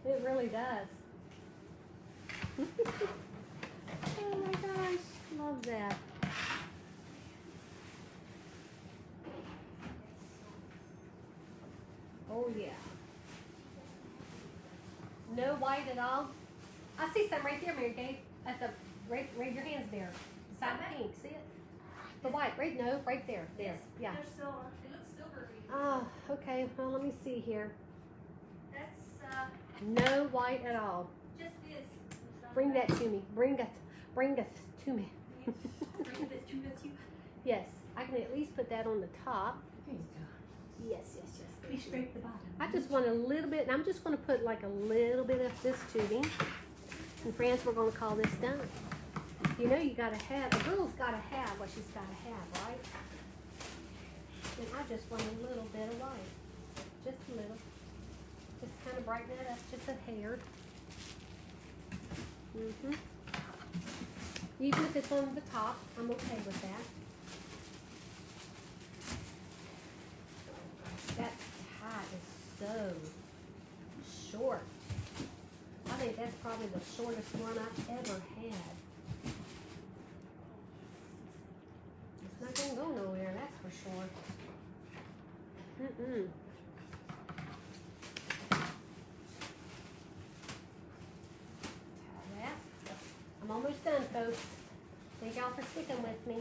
It really does. Oh my gosh, love that. Oh yeah. No white at all? I see some right there, Mary Kay. At the right your hands there. Beside the pink. See it? The white, right? No, right there. There. Yeah. There's silver. It looks silvery. Oh, okay. Well, let me see here. That's No white at all. just this. Bring that to me. Bring it to me. Bring this to you. Yes, I can at least put that on the top. Yes. We scrape the bottom. I just want a little bit, and I'm just going to put like a little bit of this tubing. And friends, we're going to call this done. You know, you got to have, a girl's got to have what she's got to have, right? And I just want a little bit of white. Just a little. Just kind of brighten it up just a hair. Even if it's on the top, I'm okay with that. That tie is so short. I think that's probably the shortest one I've ever had. It's not gonna go nowhere, that's for sure. Tie that. I'm almost done, folks. Thank y'all for sticking with me. I'm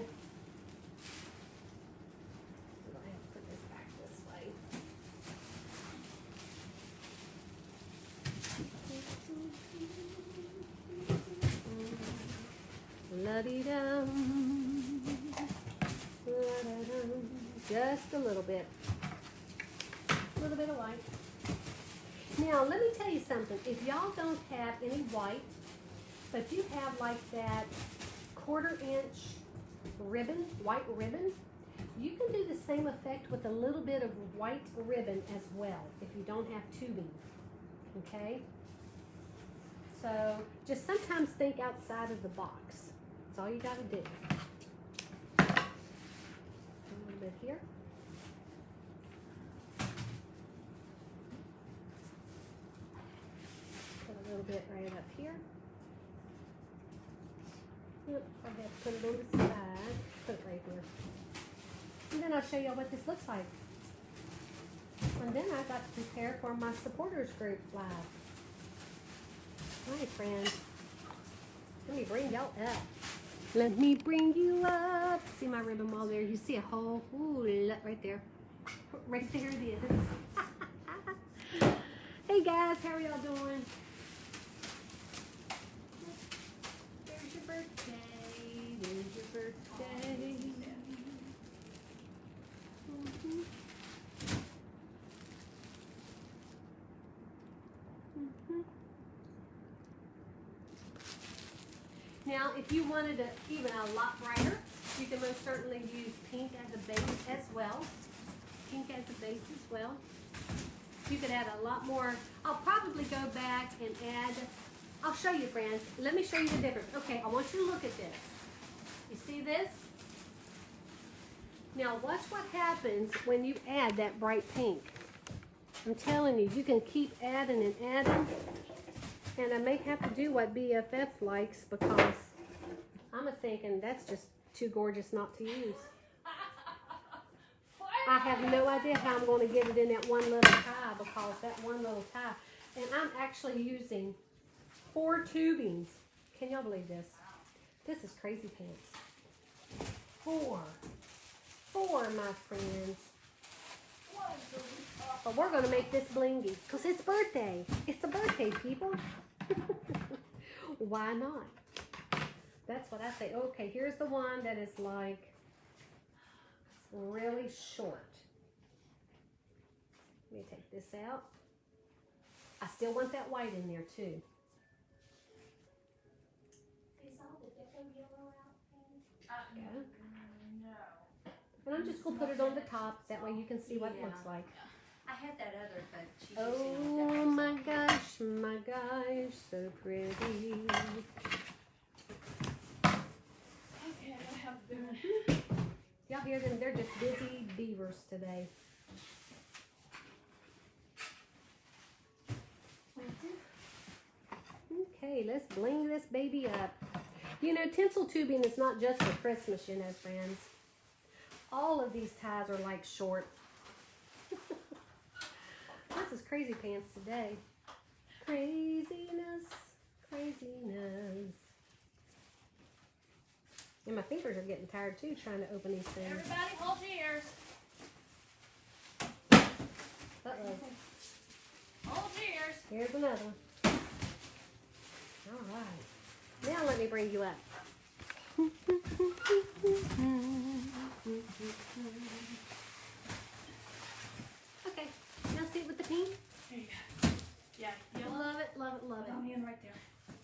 gonna have to put this back this way. La-dee-dum. La-da-dum. Just a little bit. A little bit of white. Now, let me tell you something. If y'all don't have any white, but you have like that 1/4 inch ribbon, white ribbon, you can do the same effect with a little bit of white ribbon as well if you don't have tubing. Okay? So just sometimes think outside of the box. That's all you got to do. A little bit here. Put a little bit right up here. Oops, I have to put it on the side. Put it right here. And then I'll show you what this looks like. And then I got to prepare for my supporters group live. Hi, friends. Let me bring y'all up. Let me bring you up. See my ribbon wall there? You see a hole? Ooh, right there. Right there it is. Hey guys, how are y'all doing? There's your birthday. There's your birthday. Now, if you wanted it even a lot brighter, you can most certainly use pink as a base as well. Pink as a base as well. You could add a lot more. I'll probably go back and add, I'll show you, friends. Let me show you the difference. Okay, I want you to look at this. You see this? Now, watch what happens when you add that bright pink. I'm telling you, you can keep adding and adding. And I may have to do what BFF likes because I'm I'm thinking that's just too gorgeous not to use. I have no idea how I'm going to get it in that one little tie, because that one little tie. And I'm actually using 4 tubings. Can y'all believe this? This is crazy pants. 4, my friends. But we're going to make this blingy because it's birthday. It's a birthday, people. Why not? That's what I say. Okay, here's the one that is like really short. Let me take this out. I still want that white in there too. Is all the Deco yellow out? Yeah. No. And I'm just going to put it on the top. That way you can see what it looks like. I had that other, but she's Oh my gosh, so pretty. Okay, I have been. Y'all hear them? They're just busy beavers today. Okay, let's bling this baby up. You know, tinsel tubing is not just for Christmas, you know, friends. All of these ties are like short. This is crazy pants today. Craziness, craziness. And my fingers are getting tired too, trying to open these things. Everybody hold your ears. Uh-oh. Hold your ears. Here's another one. All right. Now let me bring you up. Okay. Now sit with the pink. Here you go. Yeah, yellow. Love it, love it, love it. Down in right there.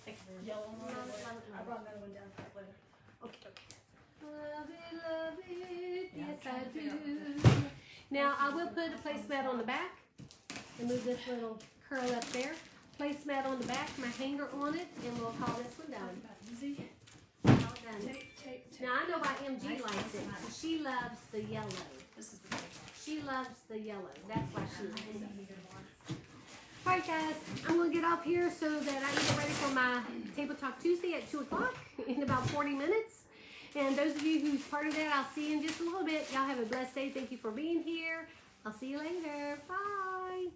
Take yellow one. Love it, love it, I love brought another one down for that later. Okay, okay. Love it, Yeah, yes I'm I trying to figure do. Now I will put a placemat on the back and move this little curl up there. Placemat on the back, my hanger on it, and we'll call this one done. Easy. All done. Take. Now I know why MG likes it. She loves the yellow. This is the big one. She loves the yellow. That's why she likes it. Alright guys, I'm going to get off here so that I can get ready for my Table Talk Tuesday at 2 o'clock in about 40 minutes. And those of you who's part of that, I'll see you in just a little bit. Y'all have a blessed day. Thank you for being here. I'll see you later. Bye.